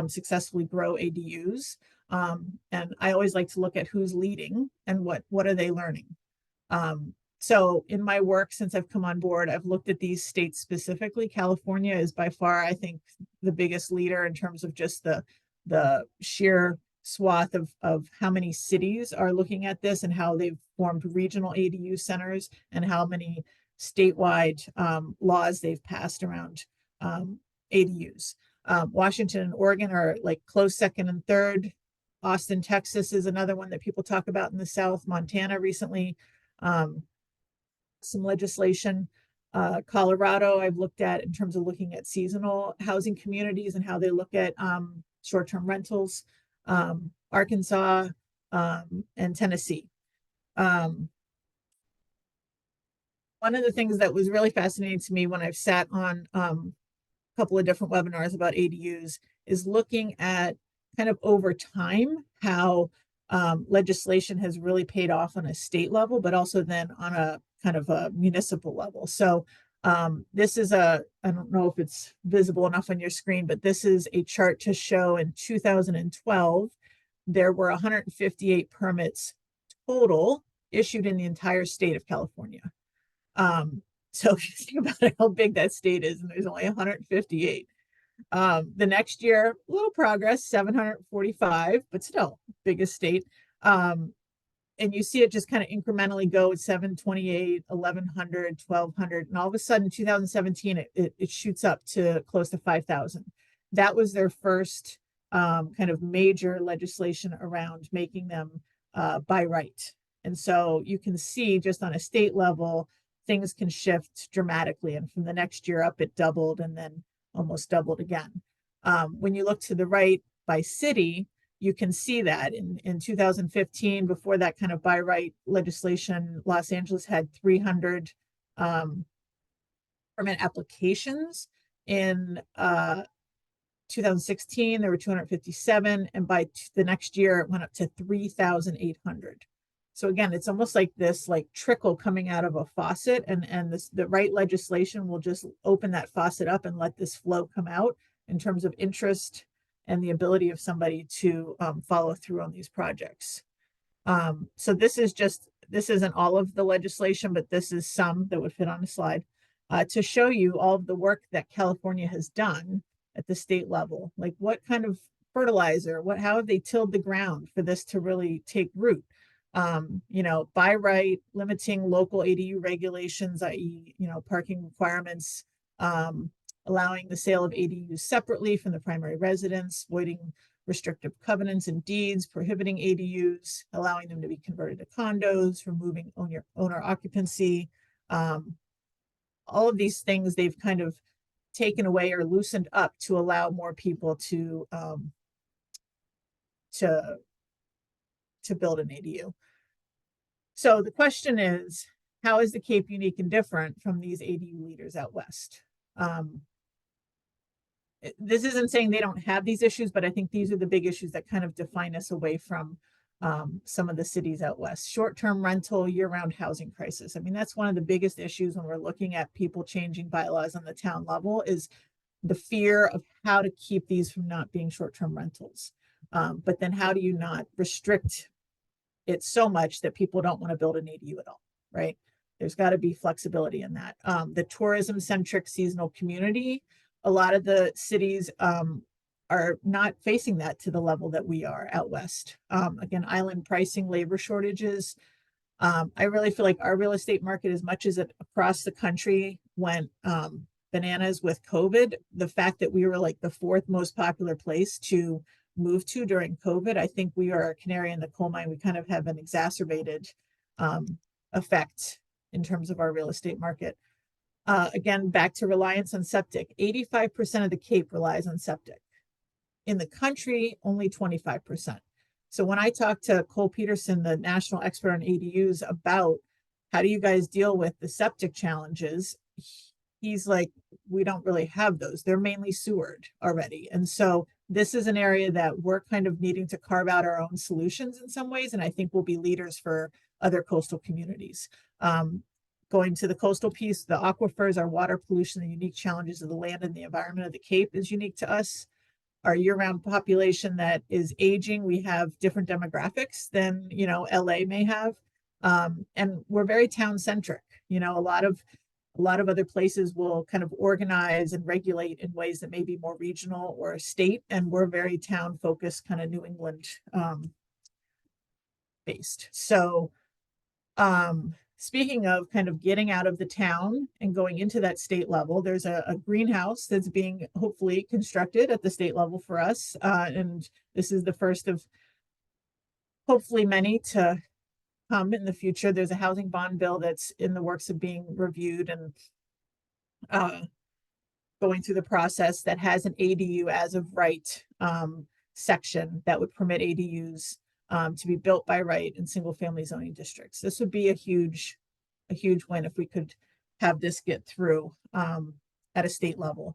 successfully grow ADUs. And I always like to look at who's leading and what are they learning. So in my work, since I've come on board, I've looked at these states specifically. California is by far, I think, the biggest leader in terms of just the sheer swath of how many cities are looking at this and how they've formed regional ADU centers and how many statewide laws they've passed around ADUs. Washington and Oregon are like close second and third. Austin, Texas is another one that people talk about in the South. Montana recently, some legislation. Colorado, I've looked at in terms of looking at seasonal housing communities and how they look at short-term rentals. Arkansas and Tennessee. One of the things that was really fascinating to me when I've sat on a couple of different webinars about ADUs is looking at kind of over time how legislation has really paid off on a state level, but also then on a kind of a municipal level. So this is I don't know if it's visible enough on your screen, but this is a chart to show in 2012, there were 158 permits total issued in the entire state of California. So if you think about how big that state is, and there's only 158. The next year, a little progress, 745, but still biggest state. And you see it just kind of incrementally go at 728, 1100, 1200, and all of a sudden 2017, it shoots up to close to 5,000. That was their first kind of major legislation around making them by right. And so you can see just on a state level, things can shift dramatically. And from the next year up, it doubled and then almost doubled again. When you look to the right by city, you can see that in 2015, before that kind of by right legislation, Los Angeles had 300 permit applications. In 2016, there were 257, and by the next year, it went up to 3,800. So again, it's almost like this like trickle coming out of a faucet, and the right legislation will just open that faucet up and let this flow come out in terms of interest and the ability of somebody to follow through on these projects. So this isn't all of the legislation, but this is some that would fit on a slide to show you all of the work that California has done at the state level. Like what kind of fertilizer, how have they tilled the ground for this to really take root? By right, limiting local ADU regulations, i.e., parking requirements, allowing the sale of ADUs separately from the primary residence, voiding restrictive covenants and deeds, prohibiting ADUs, allowing them to be converted to condos, removing owner occupancy. All of these things they've kind of taken away or loosened up to allow more people to build an ADU. So the question is, how is the Cape unique and different from these ADU leaders out west? This isn't saying they don't have these issues, but I think these are the big issues that kind of define us away from some of the cities out west. Short-term rental, year-round housing crisis. I mean, that's one of the biggest issues when we're looking at people changing bylaws on the town level, is the fear of how to keep these from not being short-term rentals. But then how do you not restrict it so much that people don't want to build an ADU at all, right? There's got to be flexibility in that. The tourism-centric seasonal community, a lot of the cities are not facing that to the level that we are out west. Again, island pricing, labor shortages. I really feel like our real estate market, as much as it across the country went bananas with COVID, the fact that we were like the 4th most popular place to move to during COVID, I think we are a canary in the coal mine. We kind of have an exacerbated effect in terms of our real estate market. Again, back to reliance on septic. 85% of the Cape relies on septic. In the country, only 25%. So when I talked to Cole Peterson, the national expert on ADUs, about how do you guys deal with the septic challenges, he's like, we don't really have those. They're mainly sewered already. And so this is an area that we're kind of needing to carve out our own solutions in some ways. And I think we'll be leaders for other coastal communities. going to the coastal piece, the aquifers, our water pollution, the unique challenges of the land and the environment of the Cape is unique to us. Our year-round population that is aging, we have different demographics than, you know, LA may have. And we're very town-centric. You know, a lot of other places will kind of organize and regulate in ways that may be more regional or state, and we're very town-focused, kind of New England based. So speaking of kind of getting out of the town and going into that state level, there's a greenhouse that's being hopefully constructed at the state level for us. And this is the first of hopefully many to come in the future. There's a housing bond bill that's in the works of being reviewed and going through the process that has an ADU as of right section that would permit ADUs to be built by right in single family zoning districts. This would be a huge win if we could have this get through at a state level.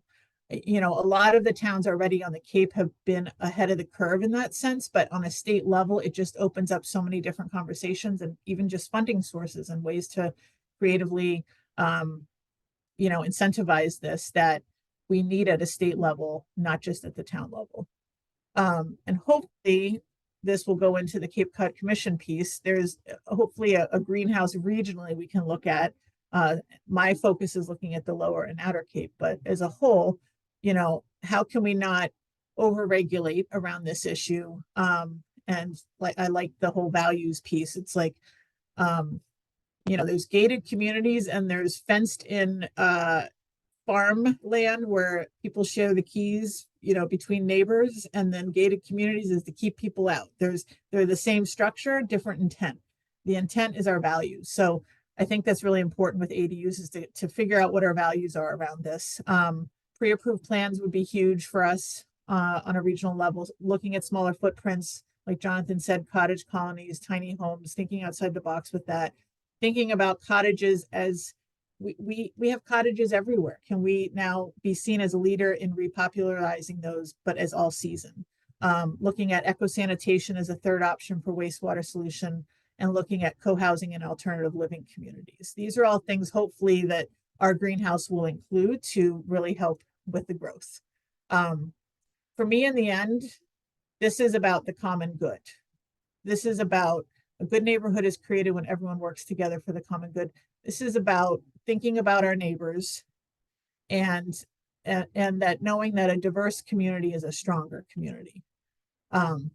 You know, a lot of the towns already on the Cape have been ahead of the curve in that sense, but on a state level, it just opens up so many different conversations and even just funding sources and ways to creatively, you know, incentivize this that we need at a state level, not just at the town level. And hopefully this will go into the Cape Cod Commission piece. There's hopefully a greenhouse regionally we can look at. My focus is looking at the lower and outer Cape, but as a whole, you know, how can we not overregulate around this issue? And like, I like the whole values piece. It's like, you know, there's gated communities and there's fenced in farmland where people share the keys, you know, between neighbors, and then gated communities is to keep people out. They're the same structure, different intent. The intent is our values. So I think that's really important with ADUs is to figure out what our values are around this. Pre-approved plans would be huge for us on a regional level, looking at smaller footprints, like Jonathan said, cottage colonies, tiny homes, thinking outside the box with that, thinking about cottages as we have cottages everywhere. Can we now be seen as a leader in repopularizing those, but as all season? Looking at eco-sanitation as a third option for wastewater solution, and looking at co-housing and alternative living communities. These are all things hopefully that our greenhouse will include to really help with the growth. For me, in the end, this is about the common good. This is about a good neighborhood is created when everyone works together for the common good. This is about thinking about our neighbors and that knowing that a diverse community is a stronger community. And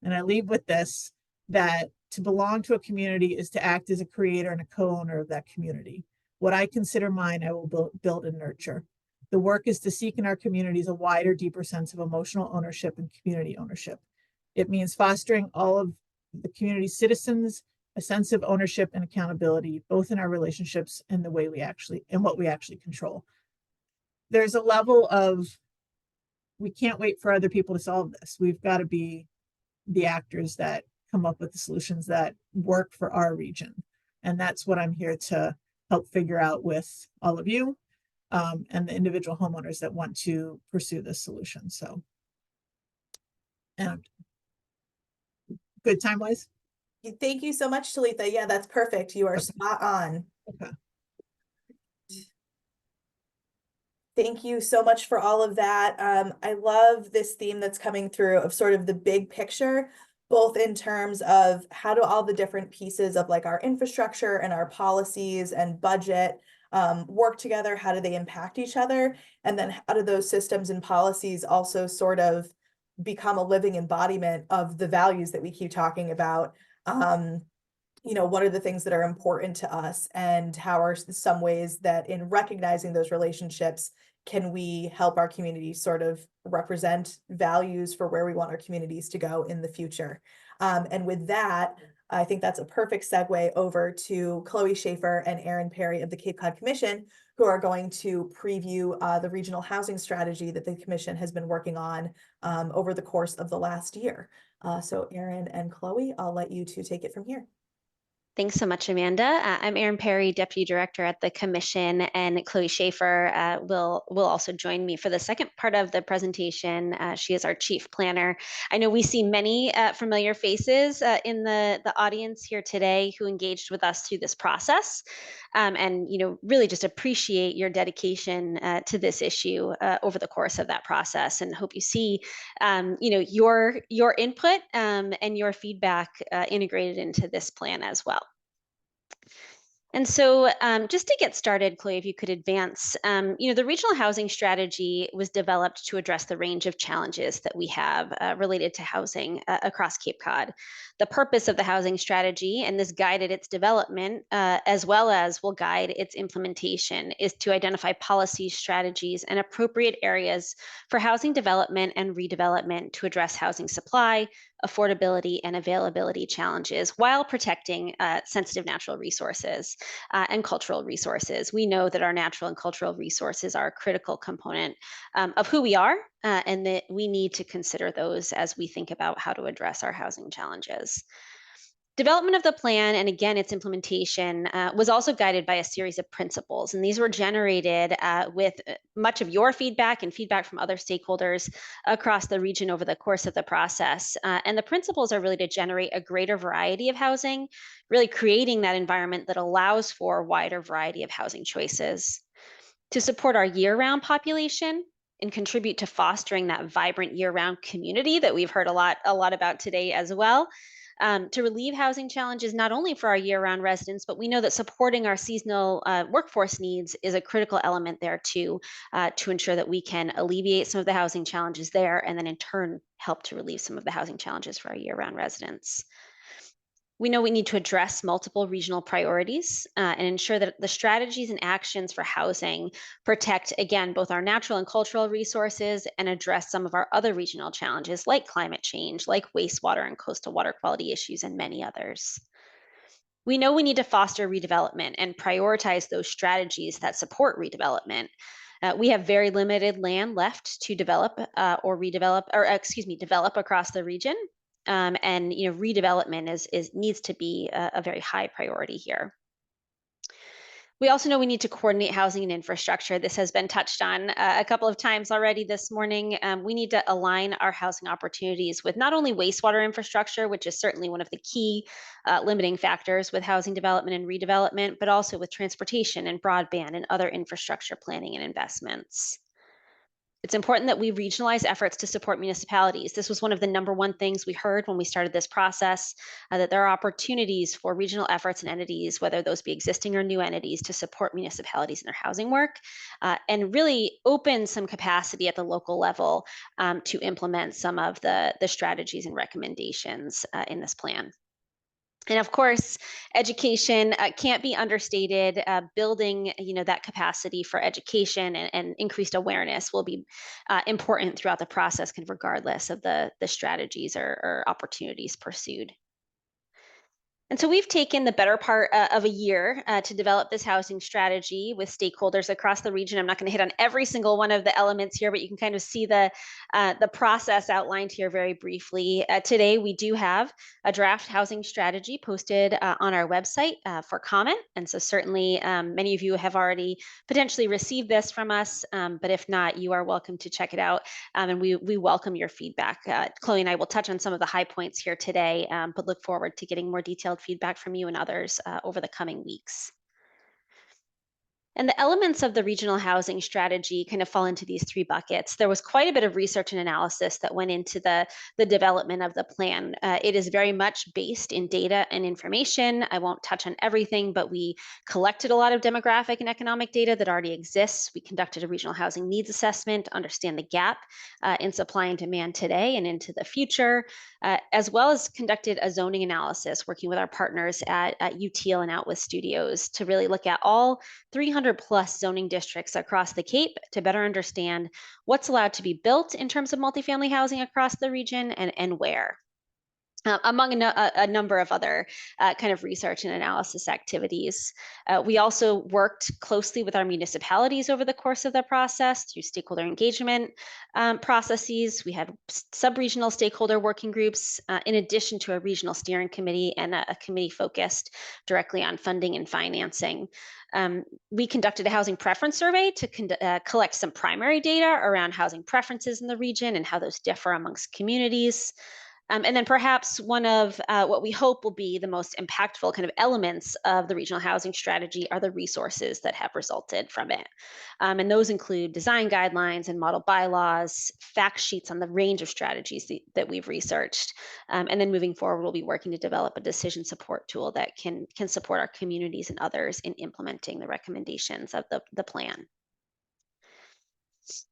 I leave with this, that to belong to a community is to act as a creator and a co-owner of that community. What I consider mine, I will build and nurture. The work is to seek in our communities a wider, deeper sense of emotional ownership and community ownership. It means fostering all of the community's citizens a sense of ownership and accountability, both in our relationships and the way we actually, and what we actually control. There's a level of, we can't wait for other people to solve this. We've got to be the actors that come up with the solutions that work for our region. And that's what I'm here to help figure out with all of you and the individual homeowners that want to pursue this solution. So, and good time-wise? Thank you so much, Talitha. Yeah, that's perfect. You are Okay. spot on. Okay. Thank you so much for all of that. I love this theme that's coming through of sort of the big picture, both in terms of how do all the different pieces of like our infrastructure and our policies and budget work together? How do they impact each other? And then how do those systems and policies also sort of become a living embodiment of the values that we keep talking about? You know, what are the things that are important to us, and how are some ways that in recognizing those relationships can we help our community sort of represent values for where we want our communities to go in the future? And with that, I think that's a perfect segue over to Chloe Schaefer and Aaron Perry of the Cape Cod Commission, who are going to preview the regional housing strategy that the Commission has been working on over the course of the last year. So Aaron and Chloe, I'll let you two take it from here. Thanks so much, Amanda. I'm Erin Perry, Deputy Director at the Commission, and Chloe Schaefer will also join me for the second part of the presentation. She is our Chief Planner. I know we see many familiar faces in the audience here today who engaged with us through this process, and really just appreciate your dedication to this issue over the course of that process, and hope you see your input and your feedback integrated into this plan as well. And so just to get started, Chloe, if you could advance, the regional housing strategy was developed to address the range of challenges that we have related to housing across Cape Cod. The purpose of the housing strategy, and this guided its development, as well as will guide its implementation, is to identify policies, strategies, and appropriate areas for housing development and redevelopment to address housing supply, affordability, and availability challenges while protecting sensitive natural resources and cultural resources. We know that our natural and cultural resources are a critical component of who we are, and that we need to consider those as we think about how to address our housing challenges. Development of the plan, and again, its implementation, was also guided by a series of principles. And these were generated with much of your feedback and feedback from other stakeholders across the region over the course of the process. And the principles are really to generate a greater variety of housing, really creating that environment that allows for a wider variety of housing choices. To support our year-round population and contribute to fostering that vibrant year-round community that we've heard a lot about today as well. To relieve housing challenges, not only for our year-round residents, but we know that supporting our seasonal workforce needs is a critical element there too, to ensure that we can alleviate some of the housing challenges there, and then in turn, help to relieve some of the housing challenges for our year-round residents. We know we need to address multiple regional priorities and ensure that the strategies and actions for housing protect, again, both our natural and cultural resources and address some of our other regional challenges like climate change, like wastewater and coastal water quality issues, and many others. We know we need to foster redevelopment and prioritize those strategies that support redevelopment. We have very limited land left to develop develop across the region. And redevelopment needs to be a very high priority here. We also know we need to coordinate housing and infrastructure. This has been touched on a couple of times already this morning. We need to align our housing opportunities with not only wastewater infrastructure, which is certainly one of the key limiting factors with housing development and redevelopment, but also with transportation and broadband and other infrastructure planning and investments. It's important that we regionalize efforts to support municipalities. This was one of the #1 things we heard when we started this process, that there are opportunities for regional efforts and entities, whether those be existing or new entities, to support municipalities in their housing work, and really open some capacity at the local level to implement some of the strategies and recommendations in this plan. And of course, education can't be understated. Building, that capacity for education and increased awareness will be important throughout the process, kind of regardless of the strategies or opportunities pursued. And so we've taken the better part of a year to develop this housing strategy with stakeholders across the region. I'm not going to hit on every single one of the elements here, but you can kind of see the process outlined here very briefly. Today, we do have a draft housing strategy posted on our website for comment. And so certainly many of you have already potentially received this from us, but if not, you are welcome to check it out. And we welcome your feedback. Chloe and I will touch on some of the high points here today, but look forward to getting more detailed feedback from you and others over the coming weeks. And the elements of the regional housing strategy kind of fall into these 3 buckets. There was quite a bit of research and analysis that went into the development of the plan. It is very much based in data and information. I won't touch on everything, but we collected a lot of demographic and economic data that already exists. We conducted a regional housing needs assessment to understand the gap in supply and demand today and into the future, as well as conducted a zoning analysis working with our partners at UTL and Out With Studios to really look at all 300 plus zoning districts across the Cape to better understand what's allowed to be built in terms of multifamily housing across the region and where. among a number of other kind of research and analysis activities. We also worked closely with our municipalities over the course of the process through stakeholder engagement processes. We had sub-regional stakeholder working groups, in addition to a regional steering committee and a committee focused directly on funding and financing. We conducted a housing preference survey to collect some primary data around housing preferences in the region and how those differ amongst communities. And then perhaps one of what we hope will be the most impactful kind of elements of the regional housing strategy are the resources that have resulted from it. And those include design guidelines and model bylaws, fact sheets on the range of strategies that we've researched. And then moving forward, we'll be working to develop a decision support tool that can support our communities and others in implementing the recommendations of the plan.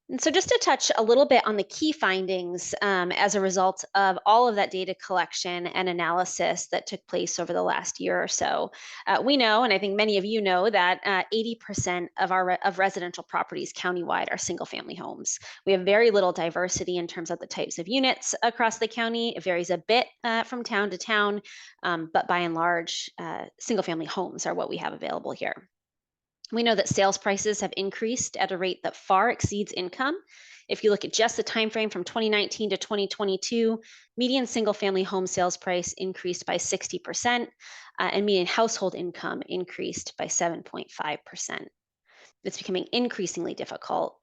And so just to touch a little bit on the key findings as a result of all of that data collection and analysis that took place over the last year or so, we know, and I think many of you know, that 80% of residential properties countywide are single family homes. We have very little diversity in terms of the types of units across the county. It varies a bit from town to town, but by and large, single family homes are what we have available here. We know that sales prices have increased at a rate that far exceeds income. If you look at just the time frame from 2019 to 2022, median single-family home sales price increased by 60%, and median household income increased by 7.5%. It's becoming increasingly difficult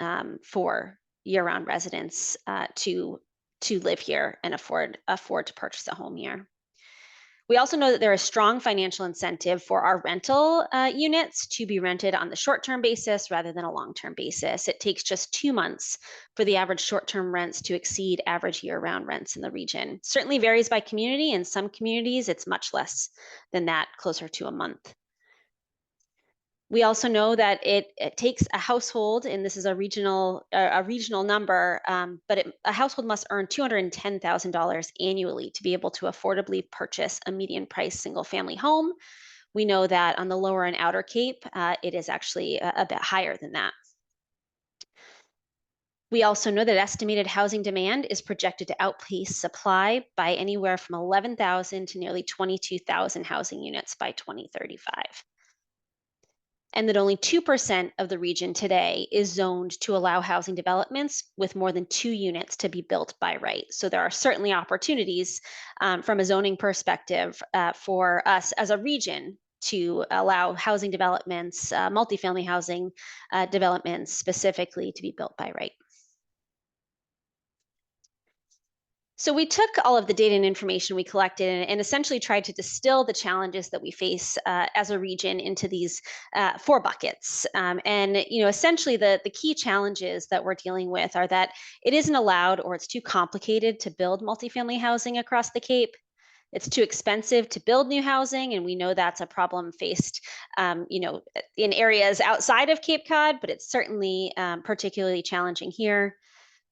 for year-round residents to live here and afford to purchase a home here. We also know that there is strong financial incentive for our rental units to be rented on the short-term basis rather than a long-term basis. It takes just 2 months for the average short-term rents to exceed average year-round rents in the region. Certainly varies by community. In some communities, it's much less than that, closer to a month. We also know that it takes a household, and this is a regional number, but a household must earn $210,000 annually to be able to affordably purchase a median price single family home. We know that on the lower and outer Cape, it is actually a bit higher than that. We also know that estimated housing demand is projected to outpace supply by anywhere from 11,000 to nearly 22,000 housing units by 2035. And that only 2% of the region today is zoned to allow housing developments with more than 2 units to be built by right. So there are certainly opportunities from a zoning perspective for us as a region to allow housing developments, multifamily housing developments specifically, to be built by right. So we took all of the data and information we collected and essentially tried to distill the challenges that we face as a region into these 4 buckets. And essentially the key challenges that we're dealing with are that it isn't allowed or it's too complicated to build multifamily housing across the Cape. It's too expensive to build new housing, and we know that's a problem faced in areas outside of Cape Cod, but it's certainly particularly challenging here.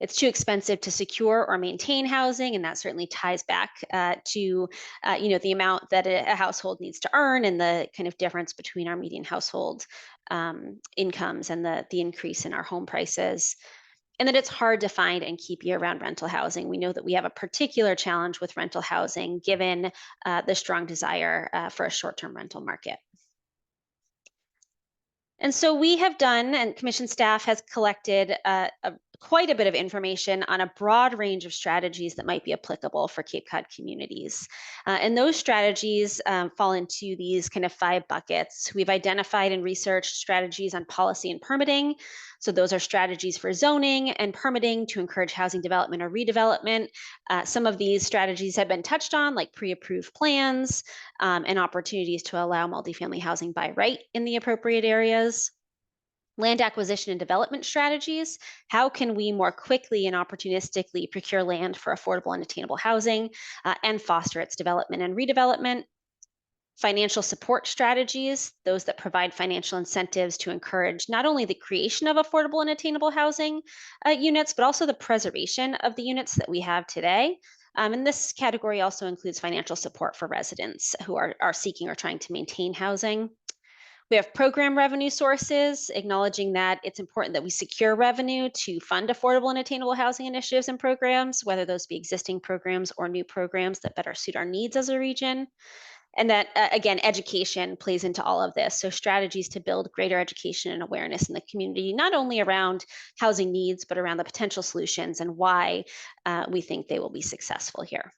It's too expensive to secure or maintain housing, and that certainly ties back to the amount that a household needs to earn and the kind of difference between our median household incomes and the increase in our home prices. And that it's hard to find and keep year-round rental housing. We know that we have a particular challenge with rental housing given the strong desire for a short-term rental market. And so we have done, and Commission staff has collected quite a bit of information on a broad range of strategies that might be applicable for Cape Cod communities. And those strategies fall into these kind of 5 buckets. We've identified and researched strategies on policy and permitting. So those are strategies for zoning and permitting to encourage housing development or redevelopment. Some of these strategies have been touched on, like pre-approved plans and opportunities to allow multifamily housing by right in the appropriate areas. Land acquisition and development strategies. How can we more quickly and opportunistically procure land for affordable and attainable housing and foster its development and redevelopment? Financial support strategies, those that provide financial incentives to encourage not only the creation of affordable and attainable housing units, but also the preservation of the units that we have today. And this category also includes financial support for residents who are seeking or trying to maintain housing. We have program revenue sources, acknowledging that it's important that we secure revenue to fund affordable and attainable housing initiatives and programs, whether those be existing programs or new programs that better suit our needs as a region. And that, again, education plays into all of this. So strategies to build greater education and awareness in the community, not only around housing needs, but around the potential solutions and why we think they will be successful here.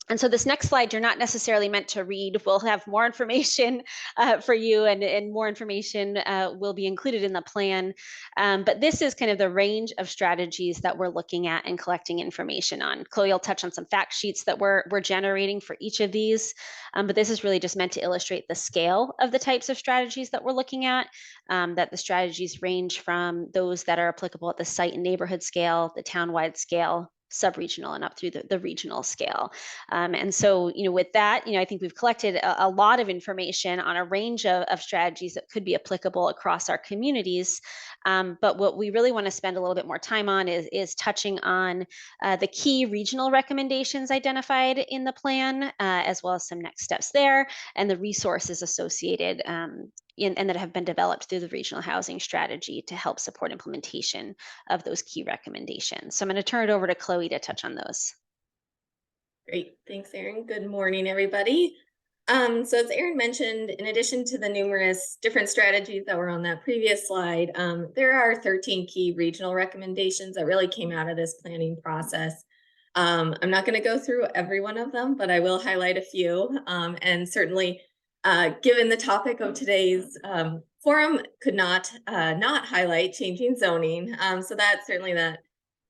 And so this next slide, you're not necessarily meant to read. We'll have more information for you, and more information will be included in the plan. But this is kind of the range of strategies that we're looking at and collecting information on. Chloe will touch on some fact sheets that we're generating for each of these. But this is really just meant to illustrate the scale of the types of strategies that we're looking at, that the strategies range from those that are applicable at the site and neighborhood scale, the town-wide scale, sub-regional, and up through the regional scale. And so, with that, I think we've collected a lot of information on a range of strategies that could be applicable across our communities. But what we really want to spend a little bit more time on is touching on the key regional recommendations identified in the plan, as well as some next steps there, and the resources associated and that have been developed through the regional housing strategy to help support implementation of those key recommendations. So I'm going to turn it over to Chloe to touch on those. Great, thanks, Erin. Good morning, everybody. So as Erin mentioned, in addition to the numerous different strategies that were on that previous slide, there are 13 key regional recommendations that really came out of this planning process. I'm not going to go through every one of them, but I will highlight a few. And certainly, given the topic of today's forum, could not highlight changing zoning. So that's certainly that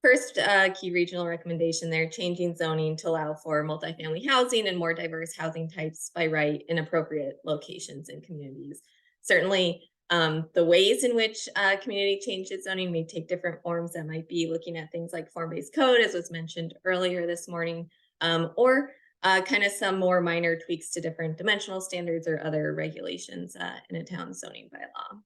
first key regional recommendation there, changing zoning to allow for multifamily housing and more diverse housing types by right in appropriate locations and communities. Certainly, the ways in which community changes zoning may take different forms. That might be looking at things like form-based code, as was mentioned earlier this morning, or kind of some more minor tweaks to different dimensional standards or other regulations in a town zoning bylaw.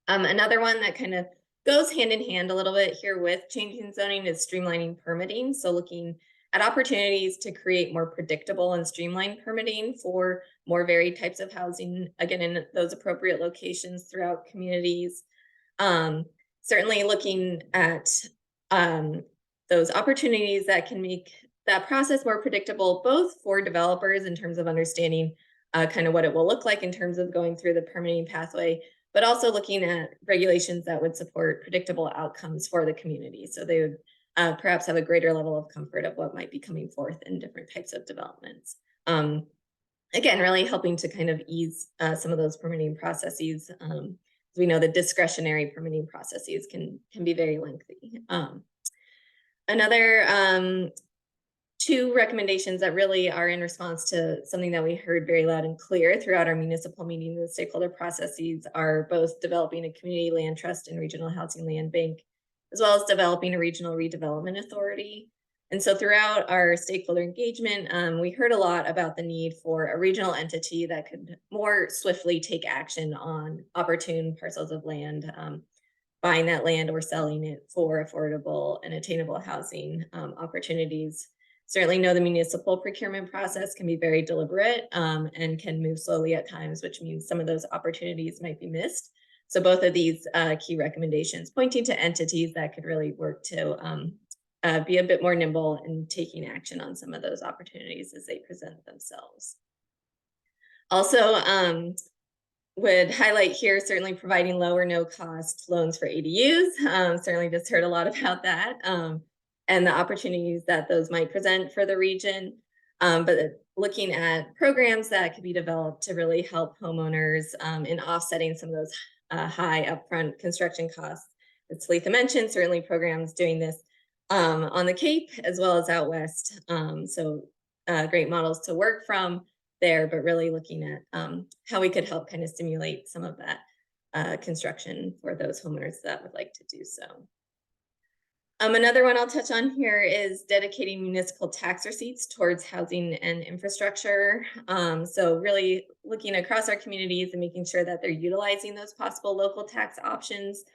Another one that kind of goes hand in hand a little bit here with changing zoning is streamlining permitting. So looking at opportunities to create more predictable and streamlined permitting for more varied types of housing, again, in those appropriate locations throughout communities. Certainly looking at those opportunities that can make that process more predictable, both for developers in terms of understanding kind of what it will look like in terms of going through the permitting pathway, but also looking at regulations that would support predictable outcomes for the community. So they would perhaps have a greater level of comfort of what might be coming forth in different types of developments. Again, really helping to kind of ease some of those permitting processes. We know the discretionary permitting processes can be very lengthy. Another two recommendations that really are in response to something that we heard very loud and clear throughout our municipal meetings and stakeholder processes are both developing a community land trust and regional housing land bank, as well as developing a regional redevelopment authority. And so throughout our stakeholder engagement, we heard a lot about the need for a regional entity that could more swiftly take action on opportune parcels of land, buying that land or selling it for affordable and attainable housing opportunities. Certainly know the municipal procurement process can be very deliberate and can move slowly at times, which means some of those opportunities might be missed. So both of these key recommendations pointing to entities that could really work to be a bit more nimble in taking action on some of those opportunities as they present themselves. Also, would highlight here certainly providing low or no cost loans for ADUs. Certainly just heard a lot about that. And the opportunities that those might present for the region, but looking at programs that could be developed to really help homeowners in offsetting some of those high upfront construction costs. As Talitha mentioned, certainly programs doing this on the Cape as well as out west. So great models to work from there, but really looking at how we could help kind of stimulate some of that construction for those homeowners that would like to do so. Another one I'll touch on here is dedicating municipal tax receipts towards housing and infrastructure. So really looking across our communities and making sure that they're utilizing those possible local tax options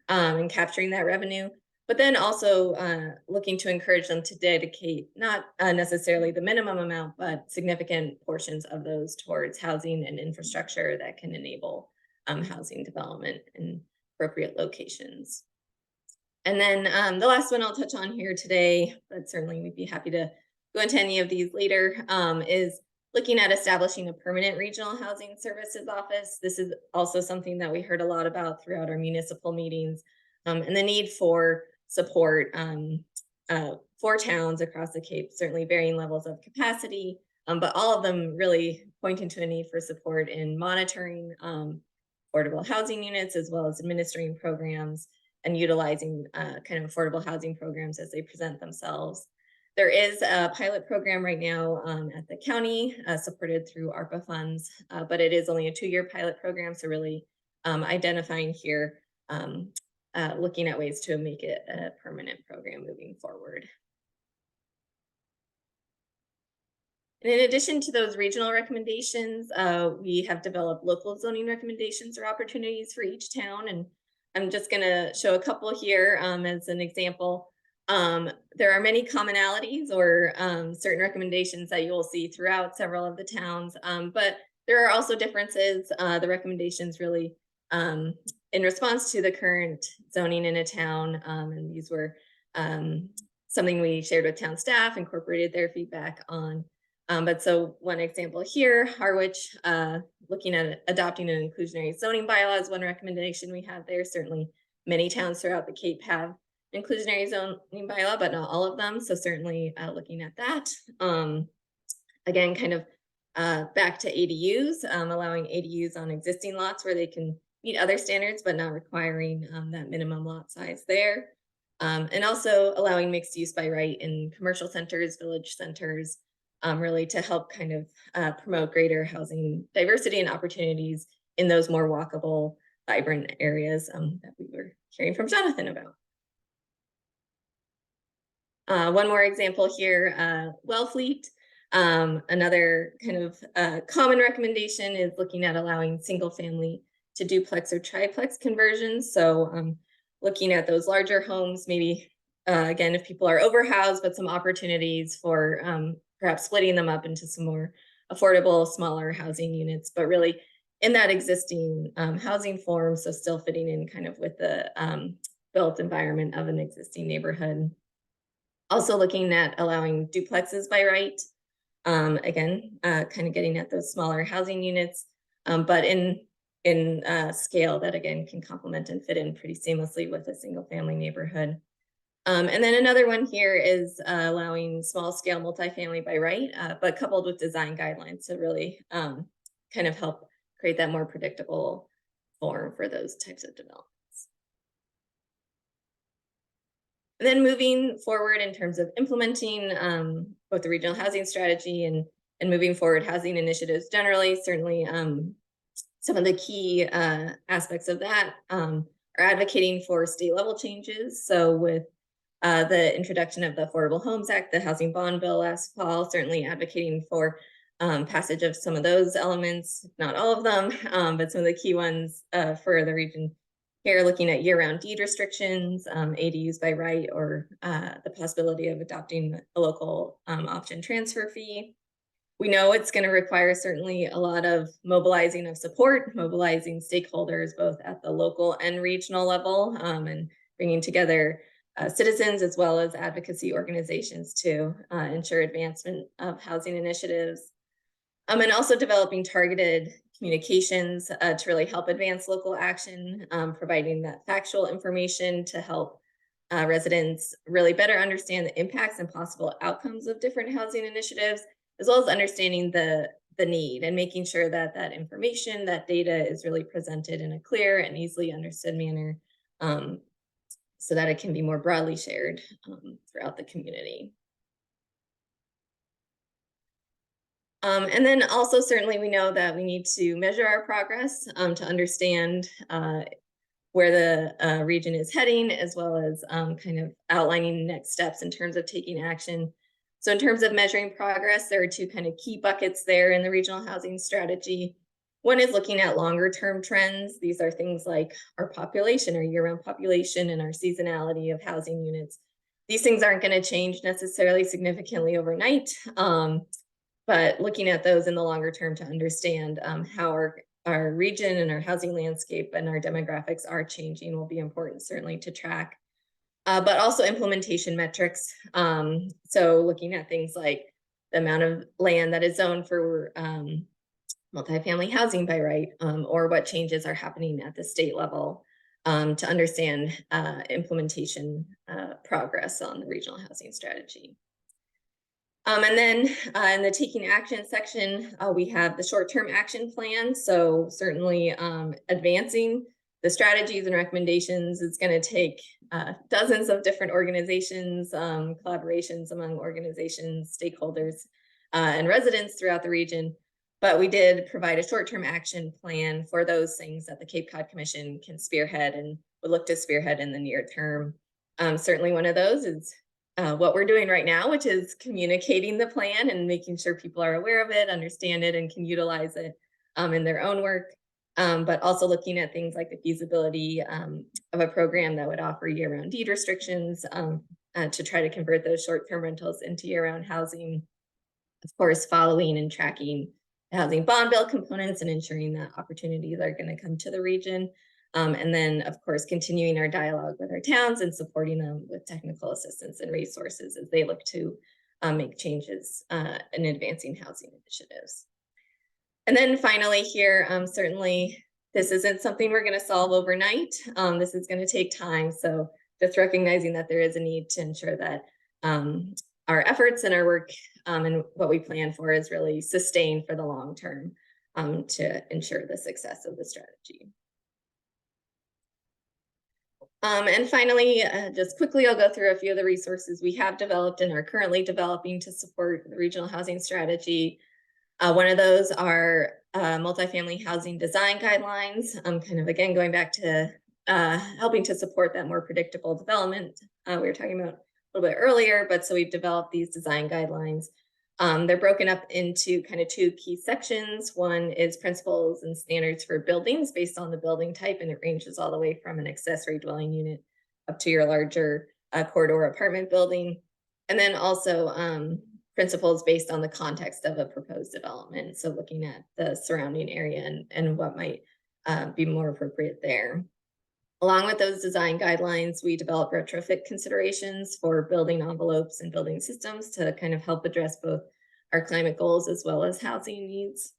and capturing that revenue. but then also looking to encourage them to dedicate not necessarily the minimum amount, but significant portions of those towards housing and infrastructure that can enable housing development in appropriate locations. And then the last one I'll touch on here today, but certainly we'd be happy to go into any of these later, is looking at establishing a permanent regional housing services office. This is also something that we heard a lot about throughout our municipal meetings, and the need for support for towns across the Cape, certainly varying levels of capacity, but all of them really pointing to a need for support in monitoring affordable housing units, as well as administering programs and utilizing kind of affordable housing programs as they present themselves. There is a pilot program right now at the county supported through ARPA funds, but it is only a 2-year pilot program. So really identifying here, looking at ways to make it a permanent program moving forward. And in addition to those regional recommendations, we have developed local zoning recommendations or opportunities for each town. And I'm just going to show a couple here as an example. There are many commonalities or certain recommendations that you'll see throughout several of the towns, but there are also differences. The recommendations really in response to the current zoning in a town, and these were something we shared with town staff, incorporated their feedback on. But so one example here, Harwich, looking at adopting an inclusionary zoning bylaw is one recommendation we have there. Certainly many towns throughout the Cape have inclusionary zoning bylaw, but not all of them. So certainly looking at that. Again, kind of back to ADUs, allowing ADUs on existing lots where they can meet other standards, but not requiring that minimum lot size there. And also allowing mixed use by right in commercial centers, village centers, really to help kind of promote greater housing diversity and opportunities in those more walkable, vibrant areas that we were hearing from Jonathan about. One more example here, Wellfleet. Another kind of common recommendation is looking at allowing single family to duplex or triplex conversions. So looking at those larger homes, maybe again, if people are overhoused, but some opportunities for perhaps splitting them up into some more affordable, smaller housing units, but really in that existing housing form, so still fitting in kind of with the built environment of an existing neighborhood. Also looking at allowing duplexes by right, again, kind of getting at those smaller housing units, but in scale that again can complement and fit in pretty seamlessly with a single family neighborhood. And then another one here is allowing small scale multifamily by right, but coupled with design guidelines to really kind of help create that more predictable form for those types of developments. And then moving forward in terms of implementing both the regional housing strategy and moving forward housing initiatives generally, certainly some of the key aspects of that are advocating for state level changes. So with the introduction of the Affordable Homes Act, the Housing Bond Bill last fall, certainly advocating for passage of some of those elements, not all of them, but some of the key ones for the region here, looking at year-round deed restrictions, ADUs by right, or the possibility of adopting a local option transfer fee. We know it's going to require certainly a lot of mobilizing of support, mobilizing stakeholders both at the local and regional level, and bringing together citizens as well as advocacy organizations to ensure advancement of housing initiatives. And also developing targeted communications to really help advance local action, providing that factual information to help residents really better understand the impacts and possible outcomes of different housing initiatives, as well as understanding the need and making sure that that information, that data is really presented in a clear and easily understood manner, so that it can be more broadly shared throughout the community. And then also certainly we know that we need to measure our progress to understand where the region is heading, as well as kind of outlining next steps in terms of taking action. So in terms of measuring progress, there are two kind of key buckets there in the regional housing strategy. One is looking at longer term trends. These are things like our population, our year-round population, and our seasonality of housing units. These things aren't going to change necessarily significantly overnight, but looking at those in the longer term to understand how our region and our housing landscape and our demographics are changing will be important, certainly, to track. But also implementation metrics. So looking at things like the amount of land that is zoned for multifamily housing by right, or what changes are happening at the state level to understand implementation progress on the regional housing strategy. And then in the taking action section, we have the short-term action plan. So certainly advancing the strategies and recommendations is going to take dozens of different organizations, collaborations among organizations, stakeholders, and residents throughout the region. But we did provide a short-term action plan for those things that the Cape Cod Commission can spearhead and would look to spearhead in the near term. Certainly one of those is what we're doing right now, which is communicating the plan and making sure people are aware of it, understand it, and can utilize it in their own work. But also looking at things like the feasibility of a program that would offer year-round deed restrictions to try to convert those short-term rentals into year-round housing. Of course, following and tracking the housing bond bill components and ensuring that opportunities are going to come to the region. And then, of course, continuing our dialogue with our towns and supporting them with technical assistance and resources as they look to make changes in advancing housing initiatives. And then finally here, certainly this isn't something we're going to solve overnight. This is going to take time. So just recognizing that there is a need to ensure that our efforts and our work and what we plan for is really sustained for the long term to ensure the success of the strategy. And finally, just quickly, I'll go through a few of the resources we have developed and are currently developing to support the regional housing strategy. One of those are multifamily housing design guidelines, kind of again going back to helping to support that more predictable development we were talking about a little bit earlier, but so we've developed these design guidelines. They're broken up into kind of two key sections. One is principles and standards for buildings based on the building type, and it ranges all the way from an accessory dwelling unit up to your larger corridor apartment building. And then also principles based on the context of a proposed development. So looking at the surrounding area and what might be more appropriate there. Along with those design guidelines, we develop retrofit considerations for building envelopes and building systems to kind of help address both our climate goals as well as housing needs.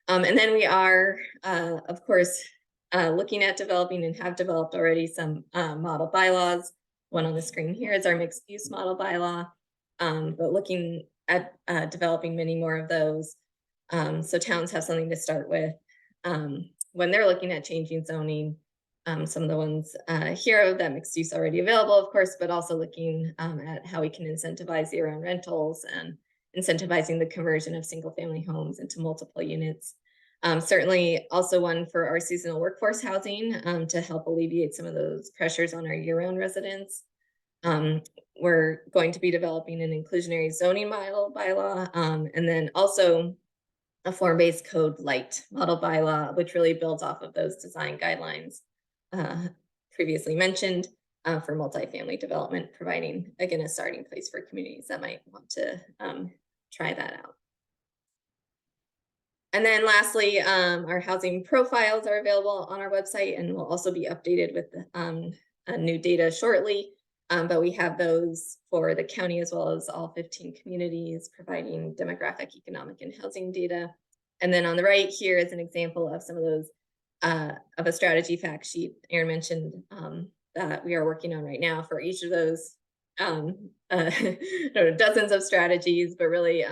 And then we are, of course, looking at developing and have developed already some model bylaws. One on the screen here is our mixed use model bylaw, but looking at developing many more of those. So towns have something to start with when they're looking at changing zoning. Some of the ones here that mixed use already available, of course, but also looking at how we can incentivize year-round rentals and incentivizing the conversion of single-family homes into multiple units. Certainly also one for our seasonal workforce housing to help alleviate some of those pressures on our year-round residents. We're going to be developing an inclusionary zoning model bylaw, and then also a form-based code light model bylaw, which really builds off of those design guidelines previously mentioned for multifamily development, providing, again, a starting place for communities that might want to try that out. And then lastly, our housing profiles are available on our website and will also be updated with new data shortly. But we have those for the county as well as all 15 communities, providing demographic, economic, and housing data. And then on the right here is an example of some of those of a strategy fact sheet Aaron mentioned that we are working on right now for each of those dozens of strategies, but really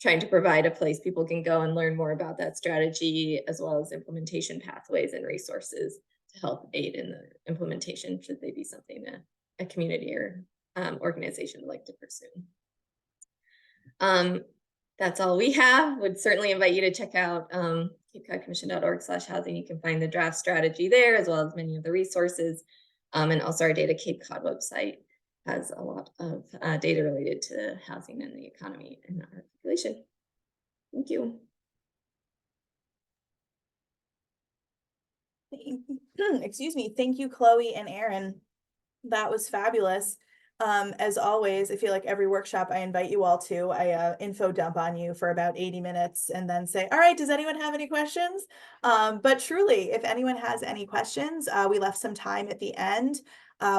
trying to provide a place people can go and learn more about that strategy, as well as implementation pathways and resources to help aid in the implementation, should they be something that a community or organization would like to pursue. That's all we have. Would certainly invite you to check out capecodcommission.org/housing. You can find the draft strategy there, as well as many of the resources. And also our Data Cape Cod website has a lot of data related to housing and the economy and our population. Thank you. Excuse me. Thank you, Chloe and Aaron. That was fabulous. As always, I feel like every workshop I invite you all to, I info dump on you for about 80 minutes and then say, all right, does anyone have any questions? But truly, if anyone has any questions, we left some time at the end.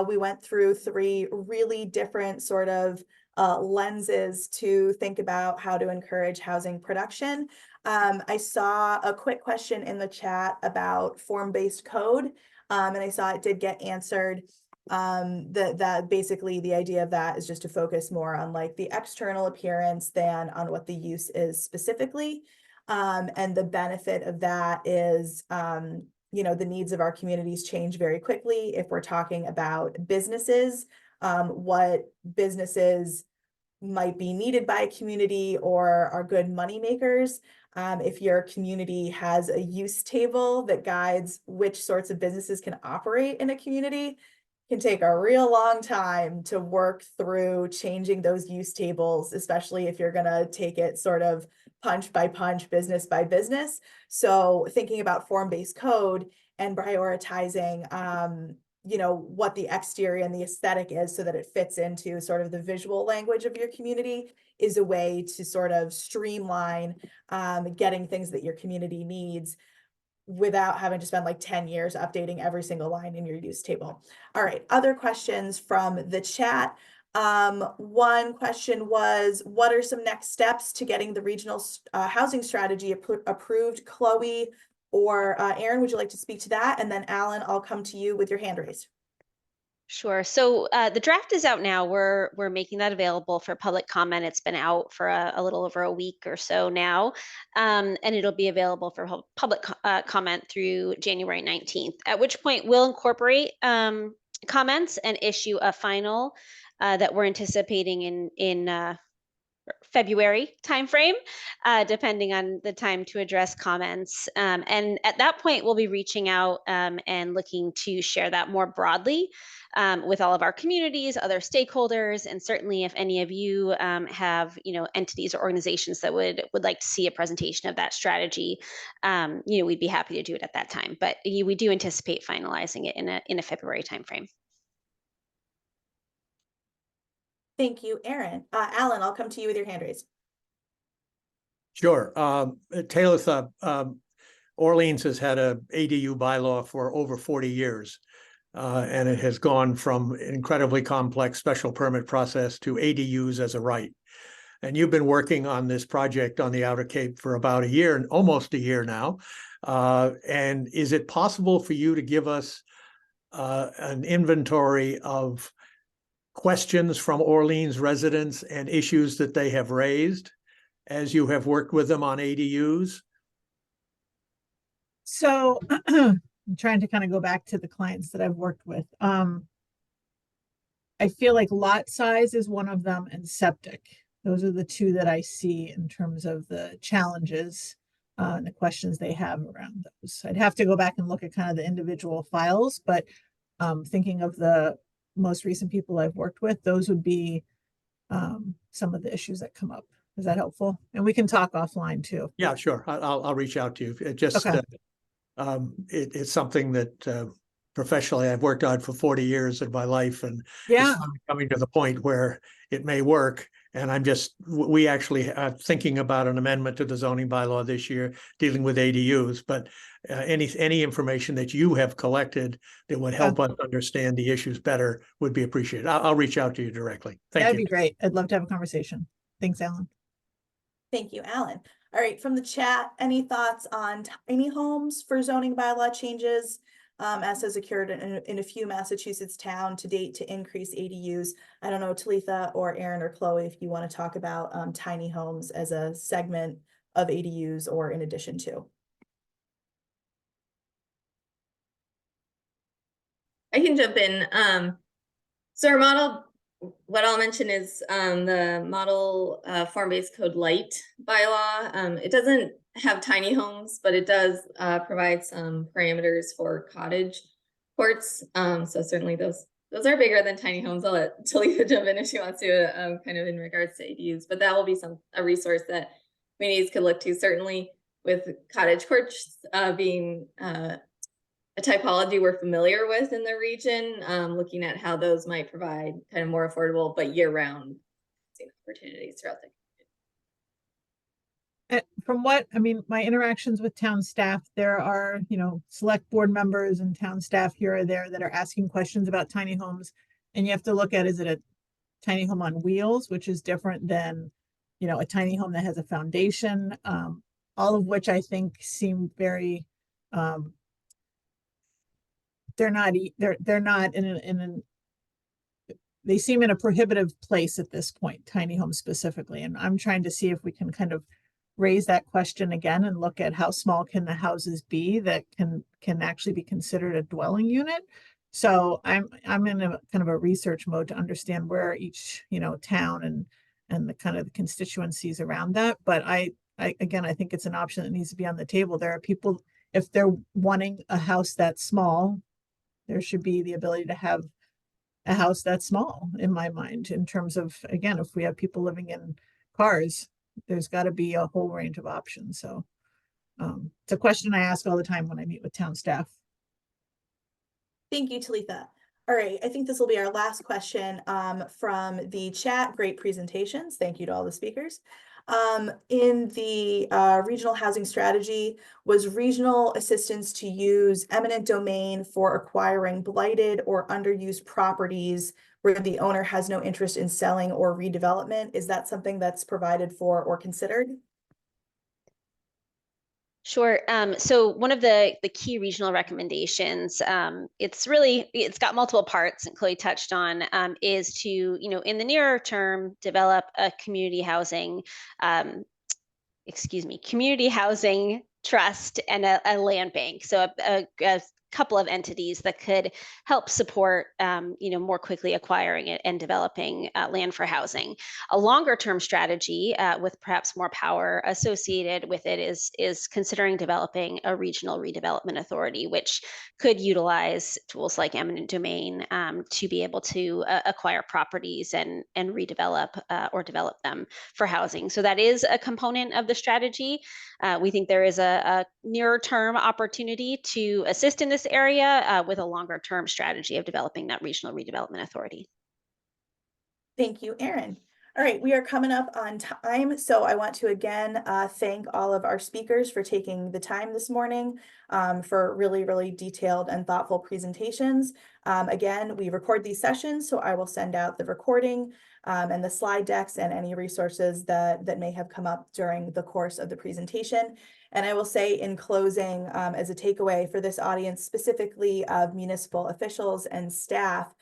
We went through 3 really different sort of lenses to think about how to encourage housing production. I saw a quick question in the chat about form-based code, and I saw it did get answered. That basically the idea of that is just to focus more on like the external appearance than on what the use is specifically. And the benefit of that is, you know, the needs of our communities change very quickly. If we're talking about businesses, what businesses might be needed by a community or are good money makers. If your community has a use table that guides which sorts of businesses can operate in a community, can take a real long time to work through changing those use tables, especially if you're going to take it sort of punch by punch, business by business. So thinking about form-based code and prioritizing, you know, what the exterior and the aesthetic is so that it fits into sort of the visual language of your community is a way to sort of streamline getting things that your community needs without having to spend like 10 years updating every single line in your use table. All right, other questions from the chat. One question was, what are some next steps to getting the regional housing strategy approved? Chloe or Aaron, would you like to speak to that? And then Alan, I'll come to you with your hand raised. Sure. So the draft is out now. We're making that available for public comment. It's been out for a little over a week or so now, and it'll be available for public comment through January 19th, at which point we'll incorporate comments and issue a final that we're anticipating in February timeframe, depending on the time to address comments. And at that point, we'll be reaching out and looking to share that more broadly with all of our communities, other stakeholders, and certainly if any of you have, you know, entities or organizations that would like to see a presentation of that strategy, you know, we'd be happy to do it at that time. But we do anticipate finalizing it in a February timeframe. Thank you, Aaron. Alan, I'll come to you with your hand raised. Sure. Talitha, Orleans has had a ADU bylaw for over 40 years, and it has gone from incredibly complex special permit process to ADUs as a right. And you've been working on this project on the Outer Cape for about a year, almost a year now. And is it possible for you to give us an inventory of questions from Orleans residents and issues that they have raised as you have worked with them on ADUs? So I'm trying to kind of go back to the clients that I've worked with. I feel like lot size is one of them and septic. Those are the 2 that I see in terms of the challenges and the questions they have around those. I'd have to go back and look at kind of the individual files, but thinking of the most recent people I've worked with, those would be some of the issues that come up. Is that helpful? And we can talk offline too. Yeah, sure. I'll reach out to you. It just Okay. It's something that professionally I've worked on for 40 years of my life, and Yeah. it's coming to the point where it may work. And we actually are thinking about an amendment to the zoning bylaw this year dealing with ADUs, but any information that you have collected that would help us understand the issues better would be appreciated. I'll reach out to you directly. Thank you. That'd be great. I'd love to have a conversation. Thanks, Alan. Thank you, Alan. All right, from the chat, any thoughts on tiny homes for zoning bylaw changes? As has occurred in a few Massachusetts towns to date to increase ADUs. I don't know, Talitha or Aaron or Chloe, if you want to talk about tiny homes as a segment of ADUs or in addition to. I can jump in. So our model, what I'll mention is the model form-based code light bylaw. It doesn't have tiny homes, but it does provide some parameters for cottage courts. So certainly those are bigger than tiny homes. I'll let Talitha jump in if she wants to, kind of in regards to ADUs, but that will be a resource that communities could look to, certainly with cottage courts being a typology we're familiar with in the region, looking at how those might provide kind of more affordable but year-round opportunities throughout the From what, I mean, my interactions with town staff, there are, select board members and town staff here or there that are asking questions about tiny homes. And you have to look at, is it a tiny home on wheels, which is different than, a tiny home that has a foundation, all of which I think seem very, they're not they seem in a prohibitive place at this point, tiny homes specifically. And I'm trying to see if we can kind of raise that question again and look at how small can the houses be that can actually be considered a dwelling unit. So I'm in a kind of a research mode to understand where each, town and the kind of the constituencies around that. But I again, I think it's an option that needs to be on the table. There are people, if they're wanting a house that's small, there should be the ability to have a house that's small, in my mind, in terms of, again, if we have people living in cars, there's got to be a whole range of options. So it's a question I ask all the time when I meet with town staff. Thank you, Talitha. All right, I think this will be our last question from the chat. Great presentations. Thank you to all the speakers. In the regional housing strategy, was regional assistance to use eminent domain for acquiring blighted or underused properties where the owner has no interest in selling or redevelopment? Is that something that's provided for or considered? Sure. So one of the key regional recommendations, it's got multiple parts, and Chloe touched on, is to, in the nearer term, develop a community housing trust and a land bank. So a couple of entities that could help support, more quickly acquiring it and developing land for housing. A longer term strategy with perhaps more power associated with it is considering developing a regional redevelopment authority, which could utilize tools like eminent domain to be able to acquire properties and redevelop or develop them for housing. So that is a component of the strategy. We think there is a nearer term opportunity to assist in this area with a longer term strategy of developing that regional redevelopment authority. Thank you, Erin. All right, we are coming up on time, so I want to again thank all of our speakers for taking the time this morning for really, really detailed and thoughtful presentations. Again, we record these sessions, so I will send out the recording and the slide decks and any resources that may have come up during the course of the presentation. And I will say in closing, as a takeaway for this audience, specifically of municipal officials and staff,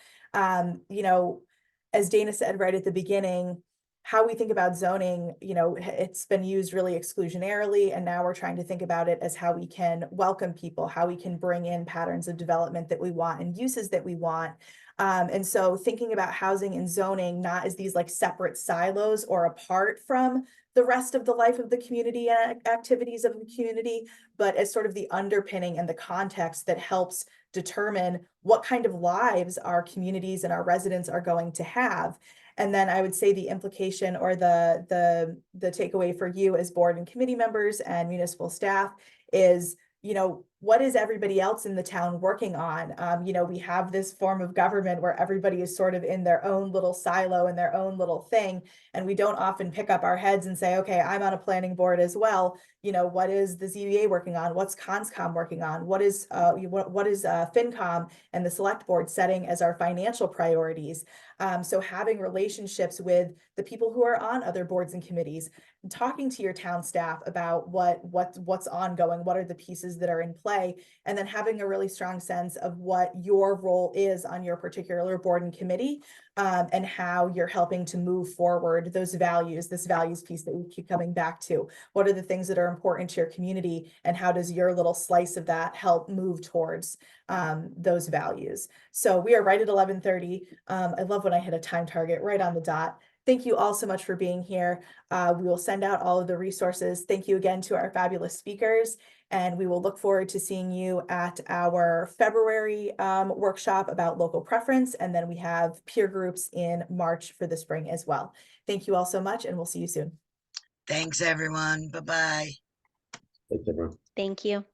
as Dana said right at the beginning, how we think about zoning, it's been used really exclusionarily, and now we're trying to think about it as how we can welcome people, how we can bring in patterns of development that we want and uses that we want. And so thinking about housing and zoning not as these like separate silos or apart from the rest of the life of the community and activities of the community, but as sort of the underpinning and the context that helps determine what kind of lives our communities and our residents are going to have. And then I would say the implication or the takeaway for you as board and committee members and municipal staff is, what is everybody else in the town working on? We have this form of government where everybody is sort of in their own little silo and their own little thing. And we don't often pick up our heads and say, okay, I'm on a planning board as well. What is the ZBA working on? What's CONSCOM working on? What is FinCom and the select board setting as our financial priorities? So having relationships with the people who are on other boards and committees, talking to your town staff about what's ongoing, what are the pieces that are in play, and then having a really strong sense of what your role is on your particular board and committee, and how you're helping to move forward those values, this values piece that we keep coming back to. What are the things that are important to your community, and how does your little slice of that help move towards those values? So we are right at 11:30. I love when I hit a time target right on the dot. Thank you all so much for being here. We will send out all of the resources. Thank you again to our fabulous speakers, and we will look forward to seeing you at our February workshop about local preference, and then we have peer groups in March for the spring as well. Thank you all so much, and we'll see you soon. Thanks, everyone. Bye-bye. Thanks, everyone. Thank you.